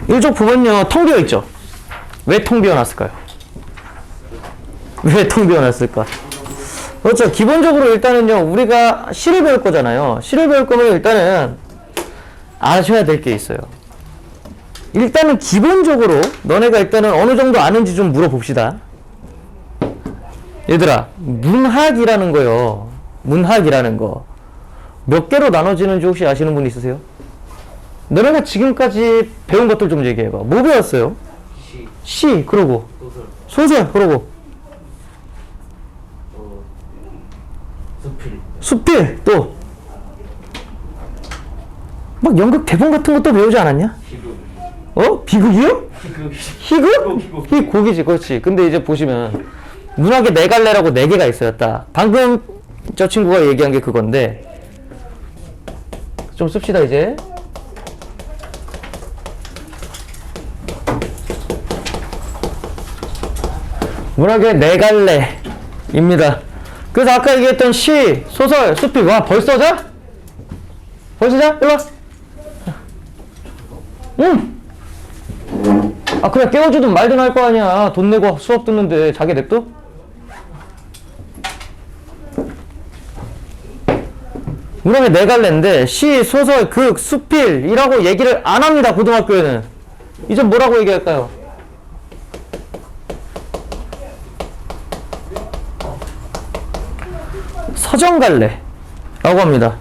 일족 보면요, 텅 비어 있죠? 왜 텅 비어 놨을까요? 왜 텅 비어 놨을까? 그렇죠. 기본적으로 일단은요, 우리가 시를 배울 거잖아요. 시를 배울 거면 일단은 아셔야 될 게 있어요. 일단은 기본적으로 너네가 일단은 어느 정도 아는지 좀 물어봅시다. 얘들아, 문학이라는 거요. 문학이라는 거. 몇 개로 나눠지는지 혹시 아시는 분 있으세요? 너네가 지금까지 배운 것들 좀 얘기해봐. 뭐 배웠어요? 시, 그러고. 소설, 그러고. 수필, 또. 막 연극 대본 같은 것도 배우지 않았냐? 비극이요? 희극? 희곡이지, 그렇지. 근데 이제 보시면, 문학에 네 갈래라고 네 개가 있어요, 딱. 방금 저 친구가 얘기한 게 그건데, 좀 씁시다, 이제. 문학의 네 갈래입니다. 그래서 아까 얘기했던 시, 소설, 수필, 와, 벌써 자? 벌써 자? 일로 와. 응! 아, 그냥 깨워주든 말든 할 거 아니야. 돈 내고 수업 듣는데 자기 냅둬? 문학의 네 갈래인데, 시, 소설, 극, 수필이라고 얘기를 안 합니다, 고등학교에는. 이제 뭐라고 얘기할까요? 서정갈래라고 합니다.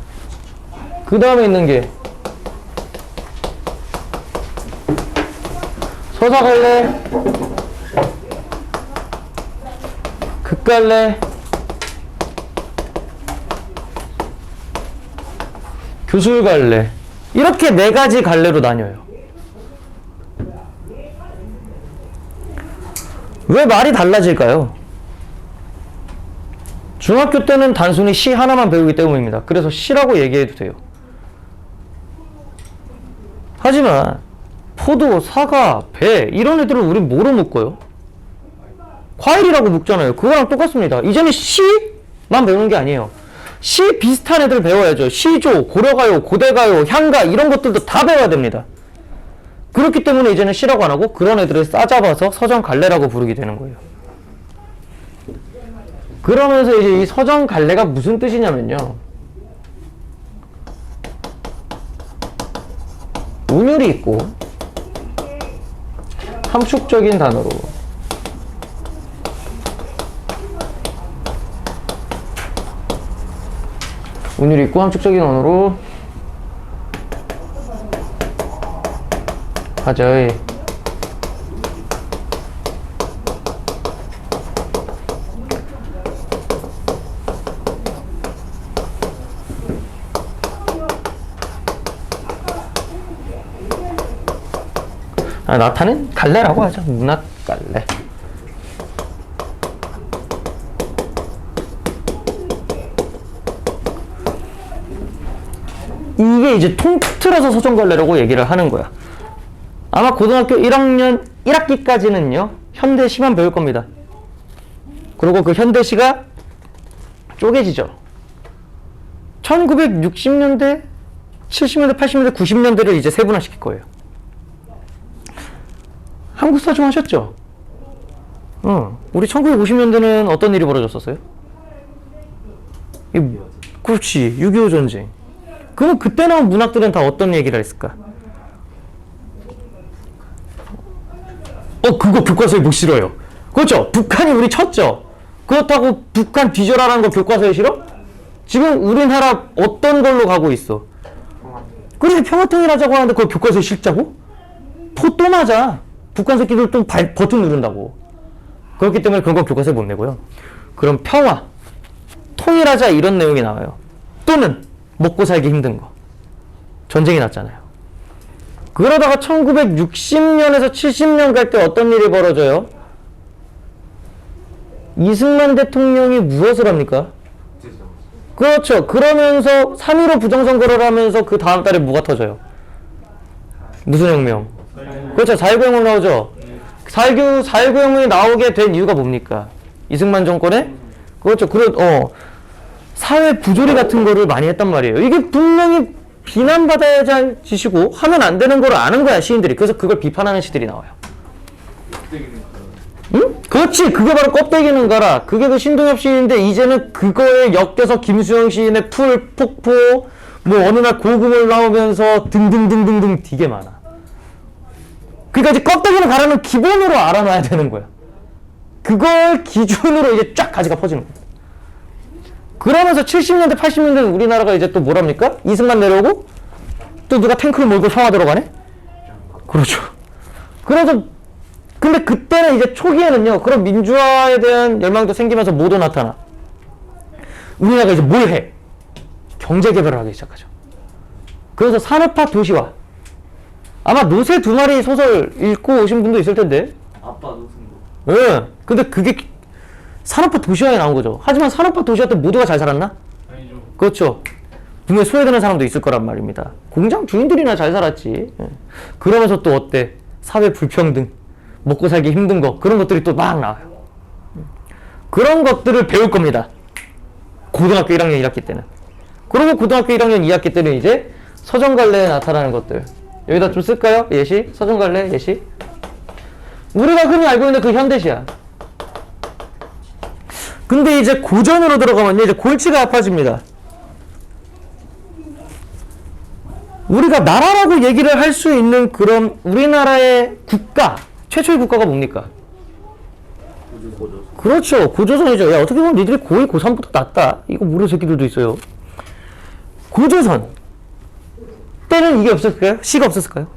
그 다음에 있는 게 서사갈래, 극갈래, 교술갈래, 이렇게 네 가지 갈래로 나뉘어요. 왜 말이 달라질까요? 중학교 때는 단순히 시 하나만 배우기 때문입니다. 그래서 시라고 얘기해도 돼요. 하지만 포도, 사과, 배 이런 애들은 우린 뭐로 묶어요? 과일이라고 묶잖아요. 그거랑 똑같습니다. 이제는 시만 배우는 게 아니에요. 시 비슷한 애들 배워야죠. 시조, 고려가요, 고대가요, 향가 이런 것들도 다 배워야 됩니다. 그렇기 때문에 이제는 시라고 안 하고 그런 애들을 싸잡아서 서정갈래라고 부르게 되는 거예요. 그러면서 이제 이 서정갈래가 무슨 뜻이냐면요, 운율이 있고 함축적인 단어로 운율이 있고 함축적인 언어로 하자의 나타낸 갈래라고 하죠. 문학갈래. 이게 이제 통틀어서 서정갈래라고 얘기를 하는 거야. 아마 고등학교 1학년 1학기까지는요 현대시만 배울 겁니다. 그리고 그 현대시가 쪼개지죠. 1960년대, 70년대, 80년대, 90년대를 이제 세분화시킬 거예요. 한국사 좀 하셨죠? 우리 1950년대는 어떤 일이 벌어졌었어요? 그렇지, 6.25 전쟁. 그럼 그때 나온 문학들은 다 어떤 얘기를 했을까? 그거 교과서에 못 실어요. 그렇죠? 북한이 우리 쳤죠? 그렇다고 북한 뒤져라라는 거 교과서에 실어? 지금 우리나라 어떤 걸로 가고 있어? 그래, 평화통일하자고 하는데 그걸 교과서에 실자고? 또 맞아. 북한 새끼들 또 버튼 누른다고. 그렇기 때문에 그런 거 교과서에 못 내고요. 그럼 평화, 통일하자 이런 내용이 나와요. 또는 먹고 살기 힘든 거. 전쟁이 났잖아요. 그러다가 1960년에서 70년 갈 때 어떤 일이 벌어져요? 이승만 대통령이 무엇을 합니까? 그렇죠. 그러면서 3.15 부정선거를 하면서 그 다음 달에 뭐가 터져요? 무슨 혁명? 그렇죠. 4.19 혁명 나오죠. 4.19 혁명이 나오게 된 이유가 뭡니까? 이승만 정권에? 그렇죠. 사회 부조리 같은 거를 많이 했단 말이에요. 이게 분명히 비난받아야 할 짓이고 하면 안 되는 걸 아는 거야 시인들이. 그래서 그걸 비판하는 시들이 나와요. 응? 그렇지. 그게 바로 껍데기는 가라. 그게 그 신동엽 시인인데 이제는 그거에 엮여서 김수영 시인의 풀, 폭포, 뭐 어느 날 고금을 나오면서 등등등등등 되게 많아. 그러니까 이제 껍데기는 가라는 기본으로 알아놔야 되는 거야. 그걸 기준으로 이제 쫙 가지가 퍼지는 거야. 그러면서 70년대, 80년대는 우리나라가 이제 또 뭐랍니까? 이승만 내려오고 또 누가 탱크를 몰고 청와대로 가네? 그렇죠. 그래서 근데 그때는 이제 초기에는요, 그런 민주화에 대한 열망도 생기면서 뭐도 나타나. 우리나라가 이제 뭘 해? 경제 개발을 하기 시작하죠. 그래서 산업화 도시화. 아마 노새 두 마리 소설 읽고 오신 분도 있을 텐데. 아빠 노승도. 예. 근데 그게 산업화 도시화에 나온 거죠. 하지만 산업화 도시화 때 모두가 잘 살았나? 아니죠. 그렇죠. 분명히 소외되는 사람도 있을 거란 말입니다. 공장 주인들이나 잘 살았지. 예. 그러면서 또 어때? 사회 불평등, 먹고 살기 힘든 거, 그런 것들이 또 막 나와요. 그런 것들을 배울 겁니다. 고등학교 1학년 1학기 때는. 그리고 고등학교 1학년 2학기 때는 이제 서정갈래에 나타나는 것들. 여기다 좀 쓸까요? 예시? 서정갈래 예시? 우리가 흔히 알고 있는 그 현대시야. 근데 이제 고전으로 들어가면 이제 골치가 아파집니다. 우리가 나라라고 얘기를 할 수 있는 그런 우리나라의 국가, 최초의 국가가 뭡니까? 고조선. 그렇죠. 고조선이죠. 야, 어떻게 보면 니들이 고2, 고3보다 낫다. 이거 모르는 새끼들도 있어요. 고조선. 때는 이게 없었을까요? 시가 없었을까요?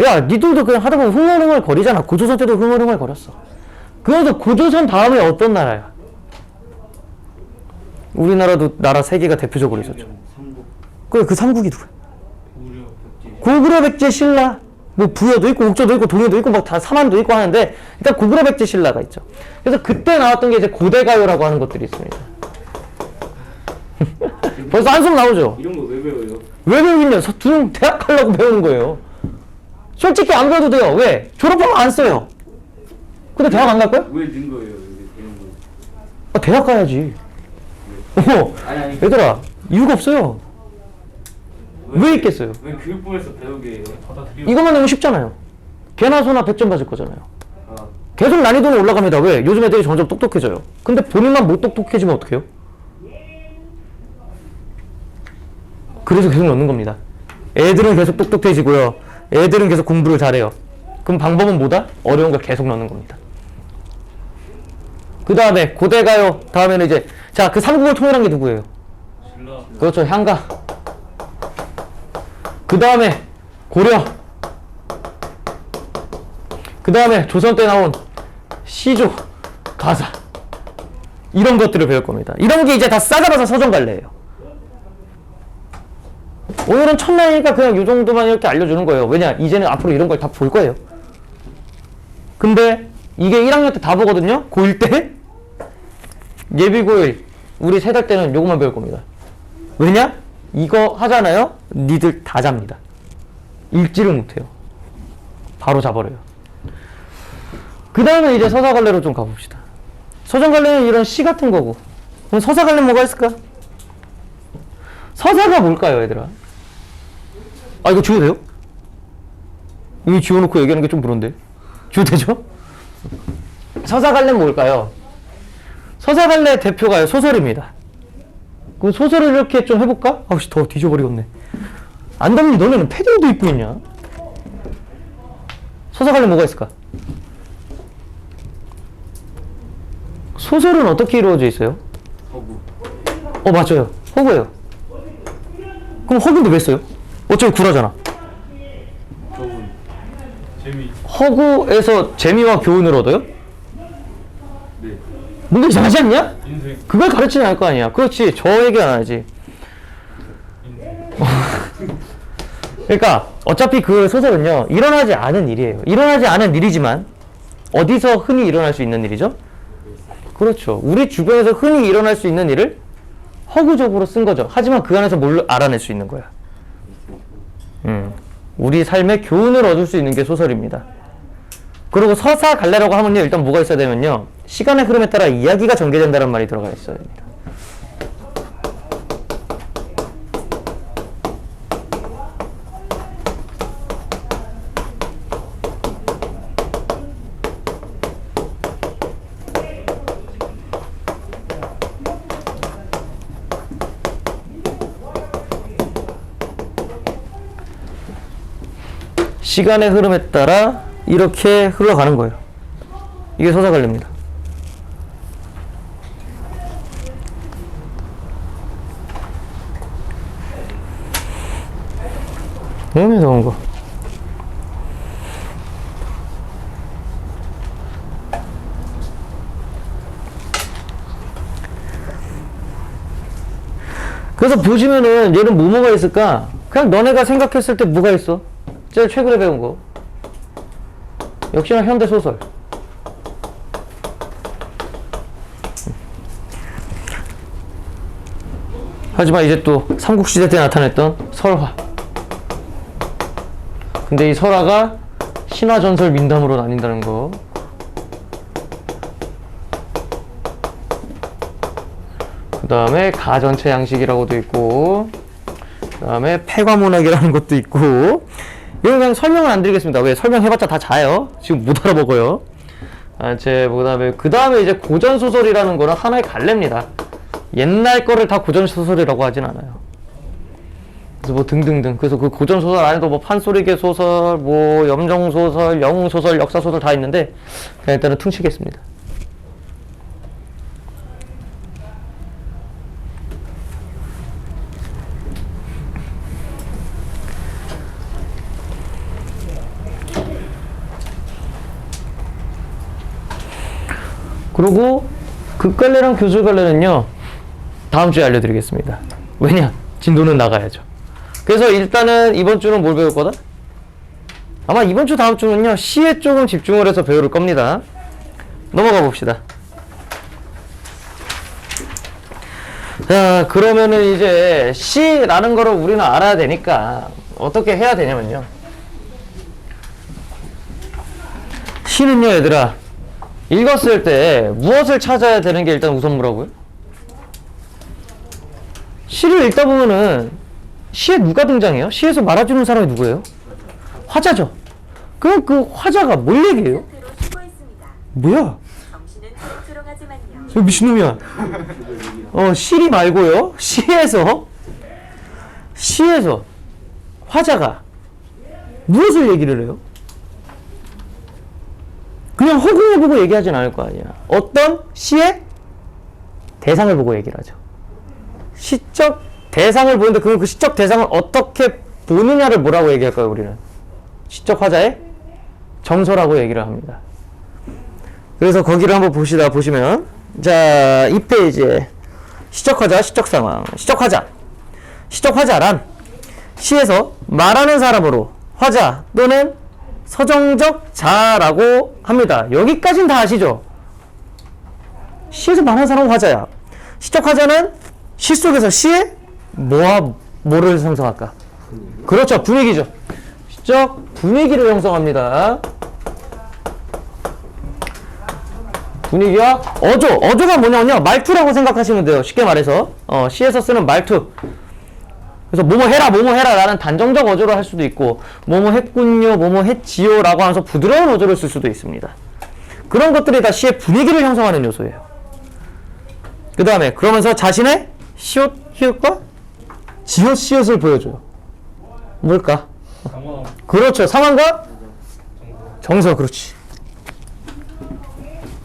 야, 니들도 그냥 하다 보면 흥얼흥얼 거리잖아. 고조선 때도 흥얼흥얼 거렸어. 그래서 고조선 다음에 어떤 나라야? 우리나라도 나라 세 개가 대표적으로 있었죠. 삼국. 그 삼국이 누구야? 고구려, 백제. 고구려, 백제, 신라. 뭐 부여도 있고 옥저도 있고 동해도 있고 막 다 삼한도 있고 하는데 일단 고구려, 백제, 신라가 있죠. 그래서 그때 나왔던 게 이제 고대가요라고 하는 것들이 있습니다. 벌써 한숨 나오죠? 이런 거 왜 배워요? 왜 배우겠냐? 대학 가려고 배우는 거예요. 솔직히 안 배워도 돼요. 왜? 졸업하면 안 써요. 근데 대학 안 갈 거야? 왜 는 거예요? 이런 거. 대학 가야지. 아니. 얘들아, 이유가 없어요. 왜 있겠어요? 왜 교육부에서 배우게 받아들여? 이것만 하면 쉽잖아요. 개나 소나 100점 맞을 거잖아요. 아, 계속 난이도는 올라갑니다. 왜? 요즘 애들이 점점 똑똑해져요. 근데 본인만 못 똑똑해지면 어떡해요? 그래서 계속 넣는 겁니다. 애들은 계속 똑똑해지고요. 애들은 계속 공부를 잘해요. 그럼 방법은 뭐다? 어려운 걸 계속 넣는 겁니다. 그 다음에 고대가요. 다음에는 이제 자, 그 삼국을 통일한 게 누구예요? 신라. 그렇죠. 향가. 그 다음에 고려. 그 다음에 조선 때 나온 시조, 가사. 이런 것들을 배울 겁니다. 이런 게 이제 다 싸잡아서 서정갈래예요. 오늘은 첫날이니까 그냥 이 정도만 이렇게 알려주는 거예요. 왜냐? 이제는 앞으로 이런 걸 다 볼 거예요. 근데 이게 1학년 때 다 보거든요? 고1 때? 예비고1 우리 3달 때는 요것만 배울 겁니다. 왜냐? 이거 하잖아요? 니들 다 잡니다. 읽지를 못해요. 바로 잡아버려요. 그 다음에 이제 서사갈래로 좀 가봅시다. 서정갈래는 이런 시 같은 거고. 그럼 서사갈래 뭐가 있을까? 서사가 뭘까요, 얘들아? 아, 이거 지워도 돼요? 이거 지워놓고 얘기하는 게 좀 그런데. 지워도 되죠? 서사갈래는 뭘까요? 서사갈래 대표가요, 소설입니다. 그럼 소설을 이렇게 좀 해볼까? 아우씨, 더 뒤져버리겠네. 안담니, 너네는 패딩도 입고 있냐? 서사갈래 뭐가 있을까? 소설은 어떻게 이루어져 있어요? 허구. 맞아요. 허구예요. 그럼 허구인데 왜 써요? 어차피 구라잖아. 교훈. 재미. 허구에서 재미와 교훈을 얻어요? 네. 뭔가 이상하지 않냐? 인생. 그걸 가르치는 알 거 아니야. 그렇지. 저 얘기 안 하지. 그러니까 어차피 그 소설은요, 일어나지 않은 일이에요. 일어나지 않은 일이지만 어디서 흔히 일어날 수 있는 일이죠? 그렇죠. 우리 주변에서 흔히 일어날 수 있는 일을 허구적으로 쓴 거죠. 하지만 그 안에서 뭘 알아낼 수 있는 거야. 우리 삶에 교훈을 얻을 수 있는 게 소설입니다. 그리고 서사갈래라고 하면요, 일단 뭐가 있어야 되면요, 시간의 흐름에 따라 이야기가 전개된다는 말이 들어가 있어야 됩니다. 시간의 흐름에 따라 이렇게 흘러가는 거예요. 이게 서사관리입니다. 너무 무서운 거. 그래서 보시면은 얘는 뭐가 있을까? 그냥 너네가 생각했을 때 뭐가 있어? 제일 최근에 배운 거. 역시나 현대소설. 하지만 이제 또 삼국시대 때 나타냈던 설화. 근데 이 설화가 신화전설 민담으로 나뉜다는 거. 그 다음에 가전체 양식이라고도 있고, 그 다음에 폐과문학이라는 것도 있고. 이건 그냥 설명은 안 드리겠습니다. 왜? 설명해봤자 다 자요. 지금 못 알아먹어요. 그 다음에 이제 고전소설이라는 거는 하나의 갈래입니다. 옛날 거를 다 고전소설이라고 하진 않아요. 그래서 뭐 등등등. 그래서 그 고전소설 안에도 뭐 판소리개 소설, 뭐 염정소설, 영웅소설, 역사소설 다 있는데, 그냥 일단은 퉁치겠습니다. 그리고 극갈래랑 교술갈래는요, 다음 주에 알려드리겠습니다. 왜냐? 진도는 나가야죠. 그래서 일단은 이번 주는 뭘 배울 거다? 아마 이번 주 다음 주는요, 시에 조금 집중을 해서 배울 겁니다. 넘어가 봅시다. 자, 그러면은 이제 시라는 거를 우리는 알아야 되니까 어떻게 해야 되냐면요. 시는요, 얘들아, 읽었을 때 무엇을 찾아야 되는 게 일단 우선 뭐라고요? 시를 읽다 보면은 시에 누가 등장해요? 시에서 말아주는 사람이 누구예요? 화자죠. 그럼 그 화자가 뭘 얘기해요? 뭐야? 저 미친놈이야. 시리 말고요. 시에서 화자가 무엇을 얘기를 해요? 그냥 허공을 보고 얘기하진 않을 거 아니야. 어떤 시의 대상을 보고 얘기를 하죠. 시적 대상을 보는데 그 시적 대상을 어떻게 보느냐를 뭐라고 얘기할까요, 우리는? 시적 화자의 정서라고 얘기를 합니다. 그래서 거기를 한번 보시면, 자, 이 페이지에 시적 화자, 시적 상황, 시적 화자. 시적 화자란 시에서 말하는 사람으로 화자 또는 서정적 자라고 합니다. 여기까지는 다 아시죠? 시에서 말하는 사람은 화자야. 시적 화자는 시 속에서 시에 뭐를 형성할까? 그렇죠. 분위기죠. 시적 분위기를 형성합니다. 분위기와 어조가 뭐냐면요, 말투라고 생각하시면 돼요. 쉽게 말해서 시에서 쓰는 말투. 그래서 뭐뭐 해라 라는 단정적 어조를 할 수도 있고, 뭐뭐 했군요, 뭐뭐 했지요 라고 하면서 부드러운 어조를 쓸 수도 있습니다. 그런 것들이 다 시의 분위기를 형성하는 요소예요. 그 다음에 그러면서 자신의 시옷, 히읗과 지읒, 시옷을 보여줘요. 뭘까? 상황. 그렇죠. 상황과 정서. 그렇지.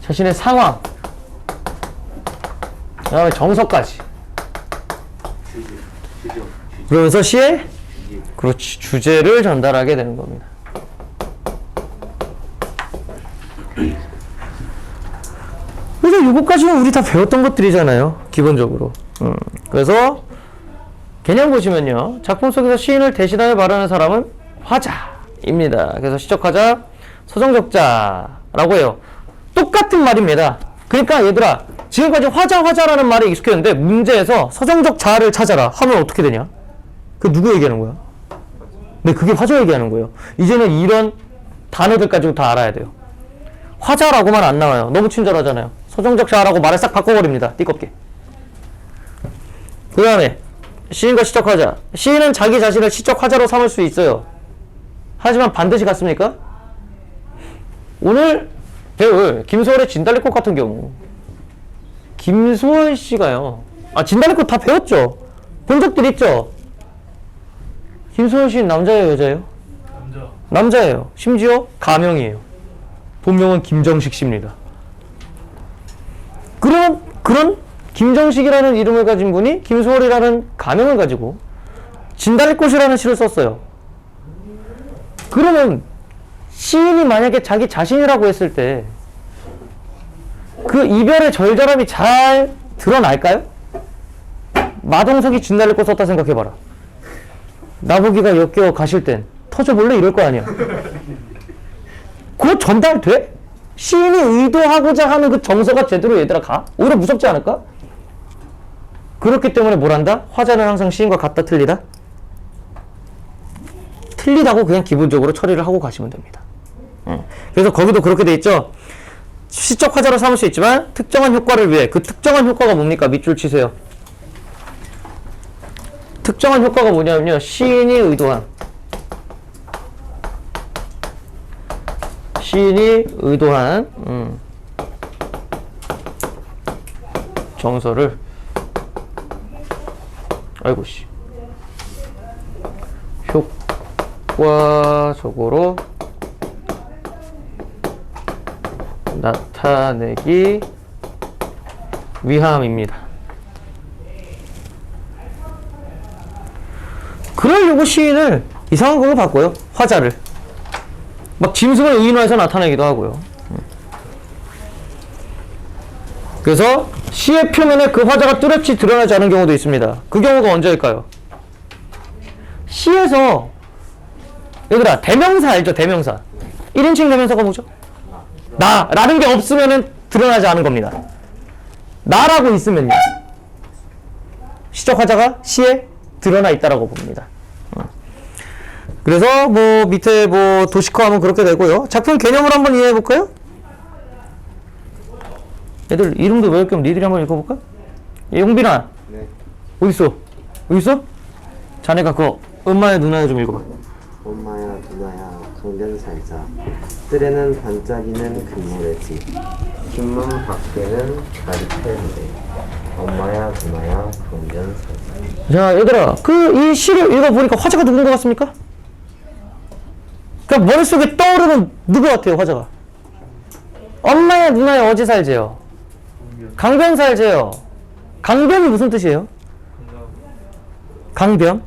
자신의 상황, 그 다음에 정서까지. 그러면서 시의 그렇지, 주제를 전달하게 되는 겁니다. 그래서 이것까지는 우리 다 배웠던 것들이잖아요, 기본적으로. 그래서 개념 보시면요, 작품 속에서 시인을 대신하여 말하는 사람은 화자입니다. 그래서 시적화자, 서정적자라고 해요. 똑같은 말입니다. 그러니까 얘들아, 지금까지 화자라는 말에 익숙했는데 문제에서 서정적자를 찾아라 하면 어떻게 되냐? 그 누구 얘기하는 거야? 네, 그게 화자 얘기하는 거예요. 이제는 이런 단어들 가지고 다 알아야 돼요. 화자라고만 안 나와요. 너무 친절하잖아요. 서정적자라고 말을 싹 바꿔버립니다. 띠껍게. 그 다음에 시인과 시적화자. 시인은 자기 자신을 시적화자로 삼을 수 있어요. 하지만 반드시 같습니까? 오늘 배울 김소월의 진달래꽃 같은 경우, 김소월 씨가요, 진달래꽃 다 배웠죠? 본 적들 있죠? 김소월 씨는 남자예요, 여자예요? 남자. 남자예요. 심지어 가명이에요. 본명은 김정식 씨입니다. 그런 김정식이라는 이름을 가진 분이 김소월이라는 가명을 가지고 진달래꽃이라는 시를 썼어요. 그러면 시인이 만약에 자기 자신이라고 했을 때 그 이별의 절절함이 잘 드러날까요? 마동석이 진달래꽃 썼다 생각해봐라. 나보기가 역겨워 가실 땐 터져볼래? 이럴 거 아니야. 그거 전달돼? 시인이 의도하고자 하는 그 정서가 제대로 얘들아 가? 오히려 무섭지 않을까? 그렇기 때문에 뭘 한다? 화자는 항상 시인과 같다 틀리다? 틀리다고 그냥 기본적으로 처리를 하고 가시면 됩니다. 그래서 거기도 그렇게 돼 있죠. 시적 화자로 삼을 수 있지만 특정한 효과를 위해 그 특정한 효과가 뭡니까? 밑줄 치세요. 특정한 효과가 뭐냐면요. 시인이 의도한 정서를 아이고 씨 효과적으로 나타내기 위함입니다. 그러려고 시인을 이상한 걸로 바꿔요. 화자를 막 짐승을 의인화해서 나타내기도 하고요. 그래서 시의 표면에 그 화자가 뚜렷이 드러나지 않은 경우도 있습니다. 그 경우가 언제일까요? 시에서 얘들아 대명사 알죠? 대명사 1인칭 대명사가 뭐죠? 나라는 게 없으면은 드러나지 않은 겁니다. 나라고 있으면요 시적 화자가 시에 드러나 있다라고 봅니다. 그래서 뭐 밑에 뭐 도식화하면 그렇게 되고요. 작품 개념을 한번 이해해 볼까요? 애들 이름도 외울 겸 니들이 한번 읽어볼까? 용빈아. 네. 어딨어? 어딨어? 자네가 그거 엄마야 누나야 좀 읽어봐. 엄마야 누나야 강변살자 뜰에는 반짝이는 금모래지 뒷문 밖에는 달이 패는데 엄마야 누나야 강변살자. 자 얘들아 그 이 시를 읽어보니까 화자가 누군 것 같습니까? 그냥 머릿속에 떠오르는 누구 같아요 화자가? 엄마야 누나야 어디 살재요? 강변 살재요. 강변이 무슨 뜻이에요? 강변?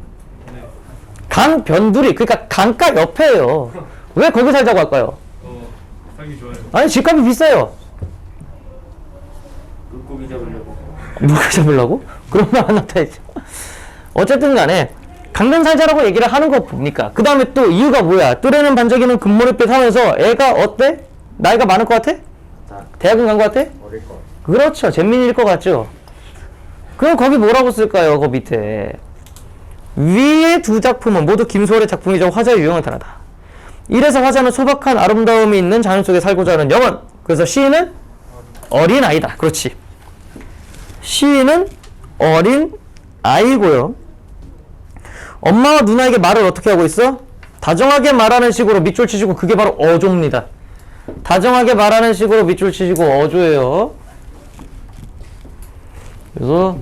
강변두리 그러니까 강가 옆에요. 왜 거기 살자고 할까요? 살기 좋아요. 아니 집값이 비싸요. 물고기 잡으려고. 누가 잡으려고? 그러면 안 나타야죠. 어쨌든 간에 강변 살자라고 얘기를 하는 거 봅니까? 그 다음에 또 이유가 뭐야? 뜰에는 반짝이는 금모래빛 하면서 애가 어때? 나이가 많을 것 같아? 대학은 간 것 같아? 어릴 것 같아. 그렇죠. 잼민이일 것 같죠? 그럼 거기 뭐라고 쓸까요? 그 밑에 위에 두 작품은 모두 김소월의 작품이자 화자의 유형을 다르다. 이래서 화자는 소박한 아름다움이 있는 자연 속에 살고자 하는 영혼. 그래서 시인은 어린 아이다. 그렇지. 시인은 어린 아이고요. 엄마와 누나에게 말을 어떻게 하고 있어? 다정하게 말하는 식으로 밑줄 치시고 그게 바로 어조입니다. 다정하게 말하는 식으로 밑줄 치시고 어조예요. 그래서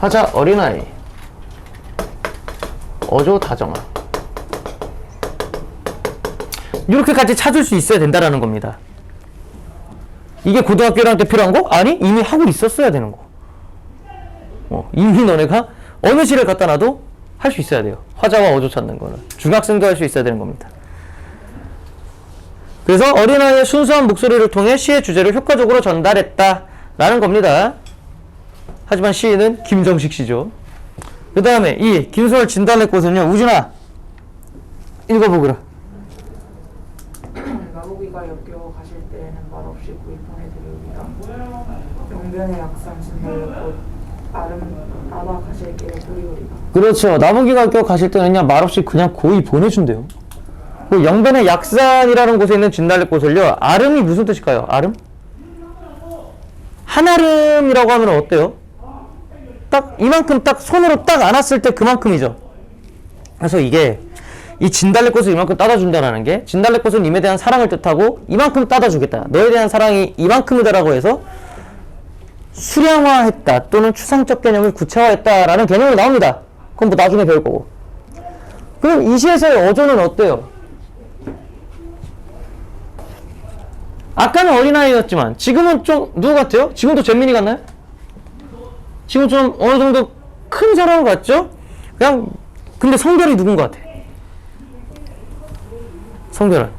화자 어린아이 어조 다정한 이렇게까지 찾을 수 있어야 된다라는 겁니다. 이게 고등학교 1학년 때 필요한 거? 아니 이미 하고 있었어야 되는 거. 이미 너네가 어느 시를 갖다 놔도 할 수 있어야 돼요. 화자와 어조 찾는 거는 중학생도 할 수 있어야 되는 겁니다. 그래서 어린아이의 순수한 목소리를 통해 시의 주제를 효과적으로 전달했다라는 겁니다. 하지만 시인은 김정식 씨죠. 그 다음에 이 김소월 진달래꽃은요. 우준아 읽어보거라. 나보기가 역겨워 가실 때에는 말없이 구입하내드리리다. 용변의 약산 진달래꽃 알아 가실 길에 도리오리다. 그렇죠. 나보기가 껴 가실 때는요 말없이 그냥 고이 보내준대요. 그 영변의 약산이라는 곳에 있는 진달래꽃을요 아름이 무슨 뜻일까요? 아름? 한아름이라고 하면 어때요? 딱 이만큼 딱 손으로 딱 안았을 때 그만큼이죠. 그래서 이게 이 진달래꽃을 이만큼 따다준다는 게 진달래꽃은 님에 대한 사랑을 뜻하고 이만큼 따다주겠다. 너에 대한 사랑이 이만큼이다라고 해서 수량화했다 또는 추상적 개념을 구체화했다라는 개념이 나옵니다. 그건 뭐 나중에 배울 거고. 그럼 이 시에서의 어조는 어때요? 아까는 어린아이였지만 지금은 좀 누구 같아요? 지금도 잼민이 같나요? 지금 좀 어느 정도 큰 사람 같죠? 그냥 근데 성별이 누군 것 같아? 성별은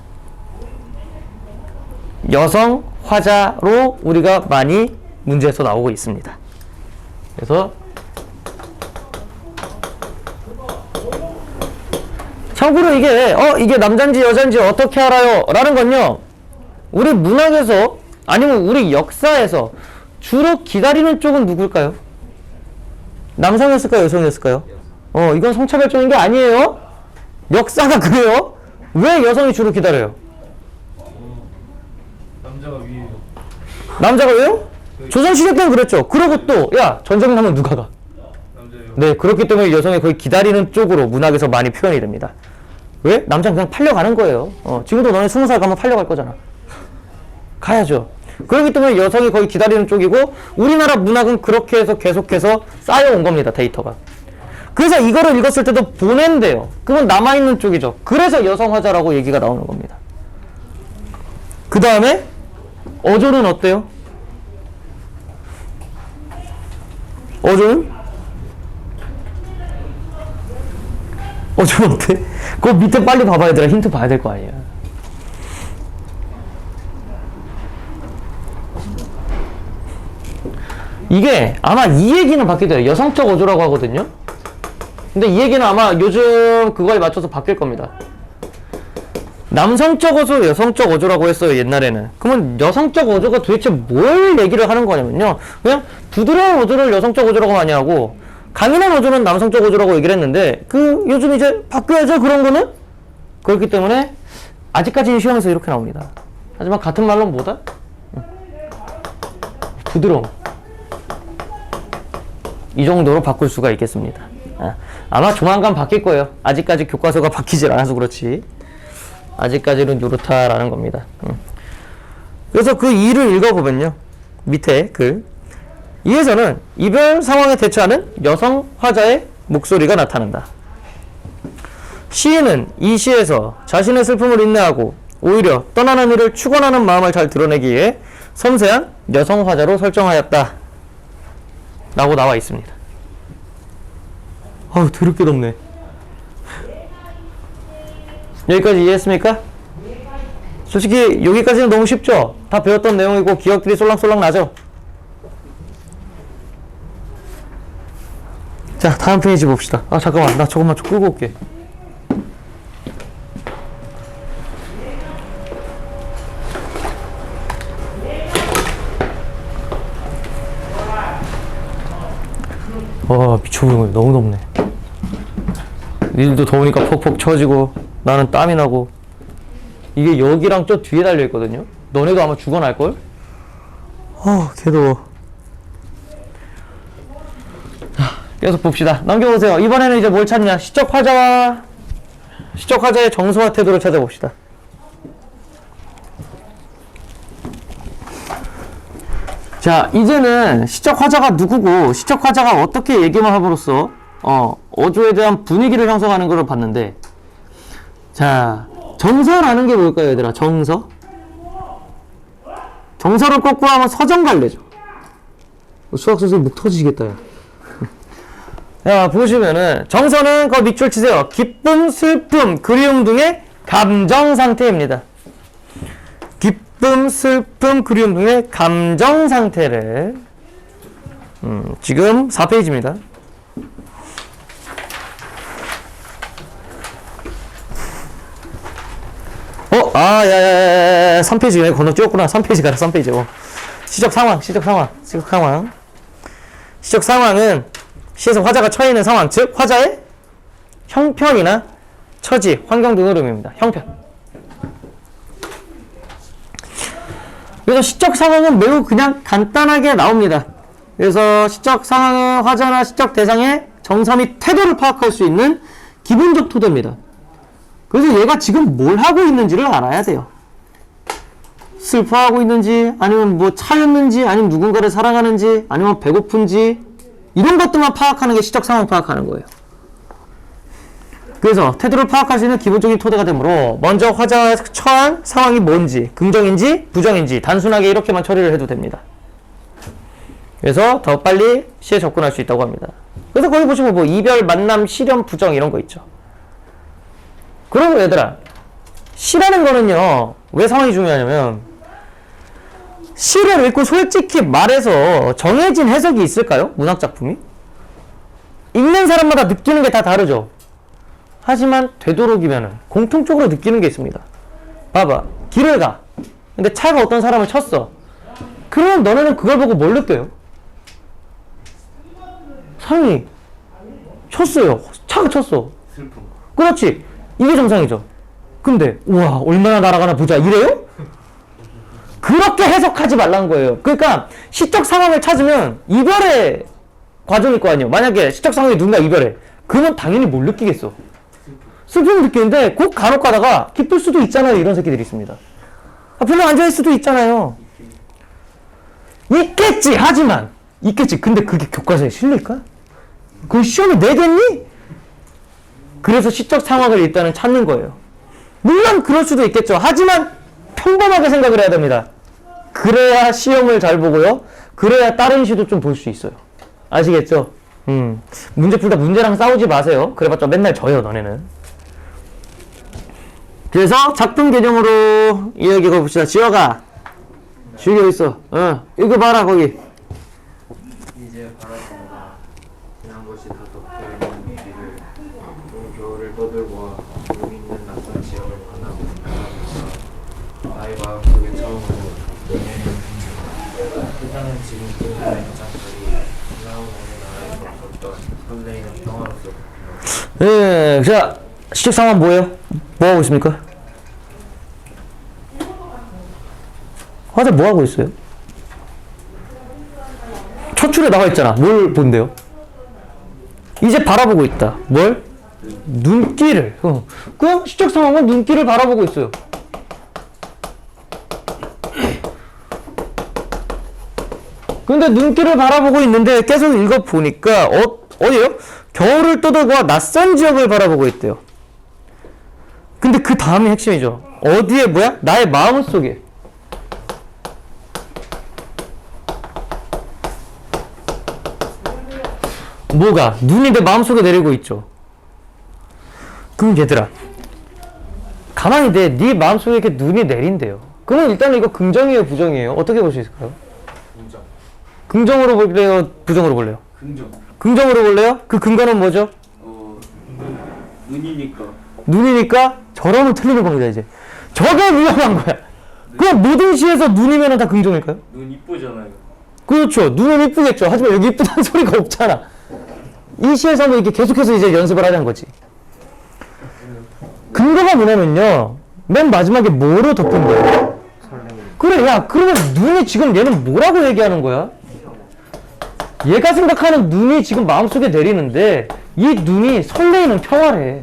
여성 화자로 우리가 많이 문제에서 나오고 있습니다. 그래서 참고로 이게 남잔지 여잔지 어떻게 알아요? 라는 건요, 우리 문학에서 아니면 우리 역사에서 주로 기다리는 쪽은 누굴까요? 남성이었을까요? 여성이었을까요? 이건 성차별적인 게 아니에요. 역사가 그래요. 왜 여성이 주로 기다려요? 남자가 위에요. 남자가 왜요? 조선시대 때는 그랬죠. 그러고 또 야 전쟁 나면 누가 가? 남자예요. 네, 그렇기 때문에 여성이 거의 기다리는 쪽으로 문학에서 많이 표현이 됩니다. 왜? 남자는 그냥 팔려가는 거예요. 지금도 너네 20살 가면 팔려갈 거잖아. 가야죠. 그렇기 때문에 여성이 거의 기다리는 쪽이고, 우리나라 문학은 그렇게 해서 계속해서 쌓여온 겁니다, 데이터가. 그래서 이거를 읽었을 때도 보낸대요. 그건 남아있는 쪽이죠. 그래서 여성화자라고 얘기가 나오는 겁니다. 그 다음에 어조는 어때요? 어조는 어때? 그거 밑에 빨리 봐봐야 얘들아. 힌트 봐야 될 거 아니야. 이게 아마 이 얘기는 바뀔 거예요. 여성적 어조라고 하거든요. 근데 이 얘기는 아마 요즘 그거에 맞춰서 바뀔 겁니다. 남성적 어조, 여성적 어조라고 했어요, 옛날에는. 그러면 여성적 어조가 도대체 뭘 얘기를 하는 거냐면요, 그냥 부드러운 어조를 여성적 어조라고 많이 하고, 강인한 어조는 남성적 어조라고 얘기를 했는데, 요즘 이제 바뀌어야죠, 그런 거는? 그렇기 때문에 아직까지는 시험에서 이렇게 나옵니다. 하지만 같은 말로 뭐다? 부드러움. 이 정도로 바꿀 수가 있겠습니다. 아마 조만간 바뀔 거예요. 아직까지 교과서가 바뀌질 않아서 그렇지. 아직까지는 요렇다라는 겁니다. 그래서 그 이를 읽어보면요, 밑에 이에서는 이별 상황에 대처하는 여성 화자의 목소리가 나타난다. 시인은 이 시에서 자신의 슬픔을 인내하고 오히려 떠나는 이를 축원하는 마음을 잘 드러내기 위해 섬세한 여성 화자로 설정하였다 라고 나와 있습니다. 아우, 더럽게 덥네. 여기까지 이해했습니까? 솔직히 여기까지는 너무 쉽죠? 다 배웠던 내용이고 기억들이 쏠랑쏠랑 나죠? 자, 다음 페이지 봅시다. 잠깐만, 나 저것만 좀 끌고 올게. 미쳐버리네. 너무 덥네. 니들도 더우니까 퍽퍽 처지고 나는 땀이 나고. 이게 여기랑 저 뒤에 달려있거든요. 너네도 아마 죽어날걸? 개더워. 계속 봅시다. 넘겨보세요. 이번에는 이제 뭘 찾냐? 시적 화자의 정서와 태도를 찾아봅시다. 자, 이제는 시적 화자가 누구고 시적 화자가 어떻게 얘기만 함으로써 어조에 대한 분위기를 형성하는 걸 봤는데, 자, 정서라는 게 뭘까요, 얘들아? 정서? 정서를 거꾸로 하면 서정갈래죠. 수학 선생님 목 터지시겠다, 야. 자, 보시면은 정서는 거 밑줄 치세요. 기쁨, 슬픔, 그리움 등의 감정 상태입니다. 기쁨, 슬픔, 그리움 등의 감정 상태를 지금 4페이지입니다. 야야야야, 3페이지 건너 찍었구나. 3페이지 가라. 3페이지. 시적 상황. 시적 상황은 시에서 화자가 처해 있는 상황, 즉 화자의 형편이나 처지, 환경 등을 의미합니다. 형편. 그래서 시적 상황은 매우 그냥 간단하게 나옵니다. 그래서 시적 상황은 화자나 시적 대상의 정서 및 태도를 파악할 수 있는 기본적 토대입니다. 그래서 얘가 지금 뭘 하고 있는지를 알아야 돼요. 슬퍼하고 있는지, 아니면 뭐 차였는지, 아니면 누군가를 사랑하는지, 아니면 배고픈지, 이런 것들만 파악하는 게 시적 상황 파악하는 거예요. 그래서 태도를 파악할 수 있는 기본적인 토대가 되므로 먼저 화자가 처한 상황이 뭔지, 긍정인지 부정인지 단순하게 이렇게만 처리를 해도 됩니다. 그래서 더 빨리 시에 접근할 수 있다고 합니다. 그래서 거기 보시면 뭐 이별, 만남, 실현, 부정 이런 거 있죠. 그리고 얘들아, 시라는 거는요, 왜 상황이 중요하냐면 시를 읽고 솔직히 말해서 정해진 해석이 있을까요? 문학작품이? 읽는 사람마다 느끼는 게 다 다르죠. 하지만 되도록이면 공통적으로 느끼는 게 있습니다. 봐봐, 길을 가. 근데 차가 어떤 사람을 쳤어. 그러면 너네는 그걸 보고 뭘 느껴요? 사람이 쳤어요. 차가 쳤어. 슬픔. 그렇지. 이게 정상이죠. 근데 우와 얼마나 날아가나 보자 이래요? 그렇게 해석하지 말라는 거예요. 그러니까 시적 상황을 찾으면 이별의 과정일 거 아니에요. 만약에 시적 상황에 누군가 이별해. 그러면 당연히 뭘 느끼겠어? 슬픔을 느끼는데 꼭 간혹 가다가 기쁠 수도 있잖아요. 이런 새끼들이 있습니다. 별로 안 좋아할 수도 있잖아요. 있겠지. 하지만 있겠지. 근데 그게 교과서에 실릴까? 그걸 시험에 내겠니? 그래서 시적 상황을 일단은 찾는 거예요. 물론 그럴 수도 있겠죠. 하지만 평범하게 생각을 해야 됩니다. 그래야 시험을 잘 보고요. 그래야 다른 시도 좀 볼 수 있어요. 아시겠죠? 문제 풀다 문제랑 싸우지 마세요. 그래봤자 맨날 져요, 너네는. 그래서 작품 개념으로 이야기 해봅시다. 지어가. 지우개 어디 있어? 읽어봐라, 거기. 이제 바라보다 지난 것이 다 덮여있는 길을 온 겨울을 떠들고 물 있는 낯선 지역을 바라보면서 나의 마음속에 처음으로 내년이 세상은 지금 굉장히 장소리 지나온 어느 나라에서 없었던 설레이는 평화로서 예, 자, 시적 상황 뭐예요? 뭐 하고 있습니까? 화자 뭐 하고 있어요? 첫 줄에 나와 있잖아. 뭘 본대요? 이제 바라보고 있다. 뭘? 눈길을. 그 시적 상황은 눈길을 바라보고 있어요. 근데 눈길을 바라보고 있는데 계속 읽어보니까 어디에요? 겨울을 떠들고 낯선 지역을 바라보고 있대요. 근데 그 다음이 핵심이죠. 어디에 뭐야? 나의 마음속에. 뭐가? 눈이 내 마음속에 내리고 있죠. 그럼 얘들아, 가만히 네 마음속에 이렇게 눈이 내린대요. 그러면 일단 이거 긍정이에요, 부정이에요? 어떻게 볼 수 있을까요? 긍정. 긍정으로 볼래요, 부정으로 볼래요? 긍정. 긍정으로 볼래요? 그 근거는 뭐죠? 눈이니까. 눈이니까 저러면 틀리는 겁니다, 이제. 저게 위험한 거야. 그냥 모든 시에서 눈이면 다 긍정일까요? 눈 이쁘잖아요. 그렇죠. 눈은 이쁘겠죠. 하지만 여기 이쁘다는 소리가 없잖아. 이 시에서는 이렇게 계속해서 이제 연습을 하자는 거지. 근거가 뭐냐면요. 맨 마지막에 뭐로 덮은 거야? 그래, 야, 그러면 눈이 지금 얘는 뭐라고 얘기하는 거야? 얘가 생각하는 눈이 지금 마음속에 내리는데 이 눈이 설레이는 평화래.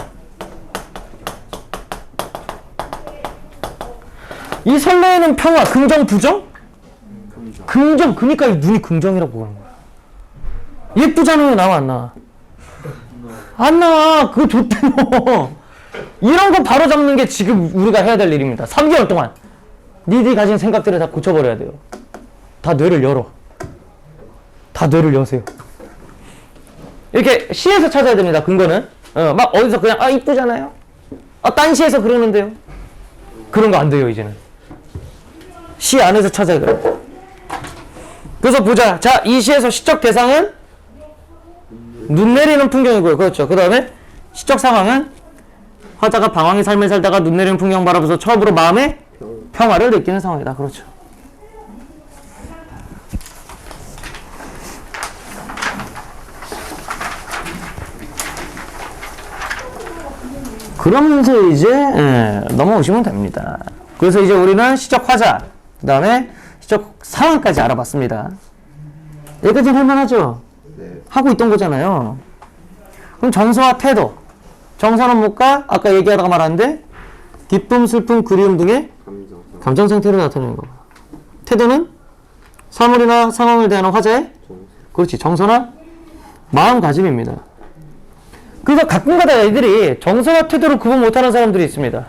이 설레이는 평화, 긍정, 부정? 긍정. 그러니까 이 눈이 긍정이라고 보는 거야. 예쁘잖아요. 나와 안 나와? 안 나와. 그거 좋대 뭐. 이런 거 바로 잡는 게 지금 우리가 해야 될 일입니다. 3개월 동안 니들이 가진 생각들을 다 고쳐버려야 돼요. 다 뇌를 열어. 다 뇌를 여세요. 이렇게 시에서 찾아야 됩니다. 근거는 막 어디서 그냥 이쁘잖아요. 딴 시에서 그러는데요. 그런 거 안 돼요. 이제는 시 안에서 찾아야 돼요. 그래서 보자. 자, 이 시에서 시적 대상은 눈 내리는 풍경이고요. 그렇죠. 그 다음에 시적 상황은 화자가 방황의 삶을 살다가 눈 내리는 풍경 바라보면서 처음으로 마음의 평화를 느끼는 상황이다. 그렇죠. 그러면서 이제 넘어오시면 됩니다. 그래서 이제 우리는 시적 화자, 그 다음에 시적 상황까지 알아봤습니다. 여기까지는 할만하죠? 네. 하고 있던 거잖아요. 그럼 정서와 태도. 정서는 뭘까? 아까 얘기하다가 말았는데 기쁨, 슬픔, 그리움 등의 감정 상태를 나타내는 거. 태도는 사물이나 상황을 대하는 화자의 그렇지 정서나 마음가짐입니다. 그래서 가끔가다 애들이 정서와 태도를 구분 못하는 사람들이 있습니다.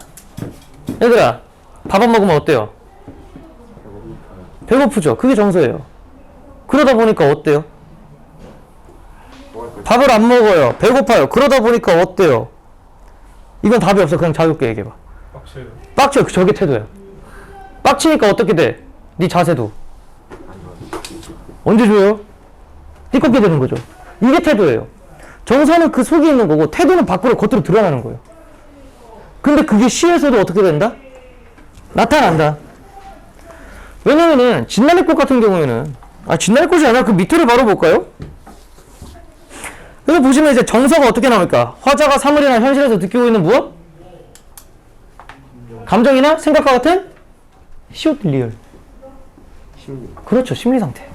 얘들아, 밥 안 먹으면 어때요? 배고프죠? 그게 정서예요. 그러다 보니까 어때요? 밥을 안 먹어요. 배고파요. 그러다 보니까 어때요? 이건 답이 없어. 그냥 자유롭게 얘기해봐. 빡쳐요. 빡쳐요. 저게 태도야. 빡치니까 어떻게 돼? 네 자세도 언제 줘요? 띠껍게 되는 거죠. 이게 태도예요. 정서는 그 속에 있는 거고 태도는 밖으로 겉으로 드러나는 거예요. 근데 그게 시에서도 어떻게 된다? 나타난다. 왜냐면은 진나래꽃 같은 경우에는 진나래꽃이 아니라 그 밑에를 바로 볼까요? 여기 보시면 이제 정서가 어떻게 나옵니까? 화자가 사물이나 현실에서 느끼고 있는 무엇? 감정이나 생각과 같은 시옷 리얼. 심리. 그렇죠. 심리 상태.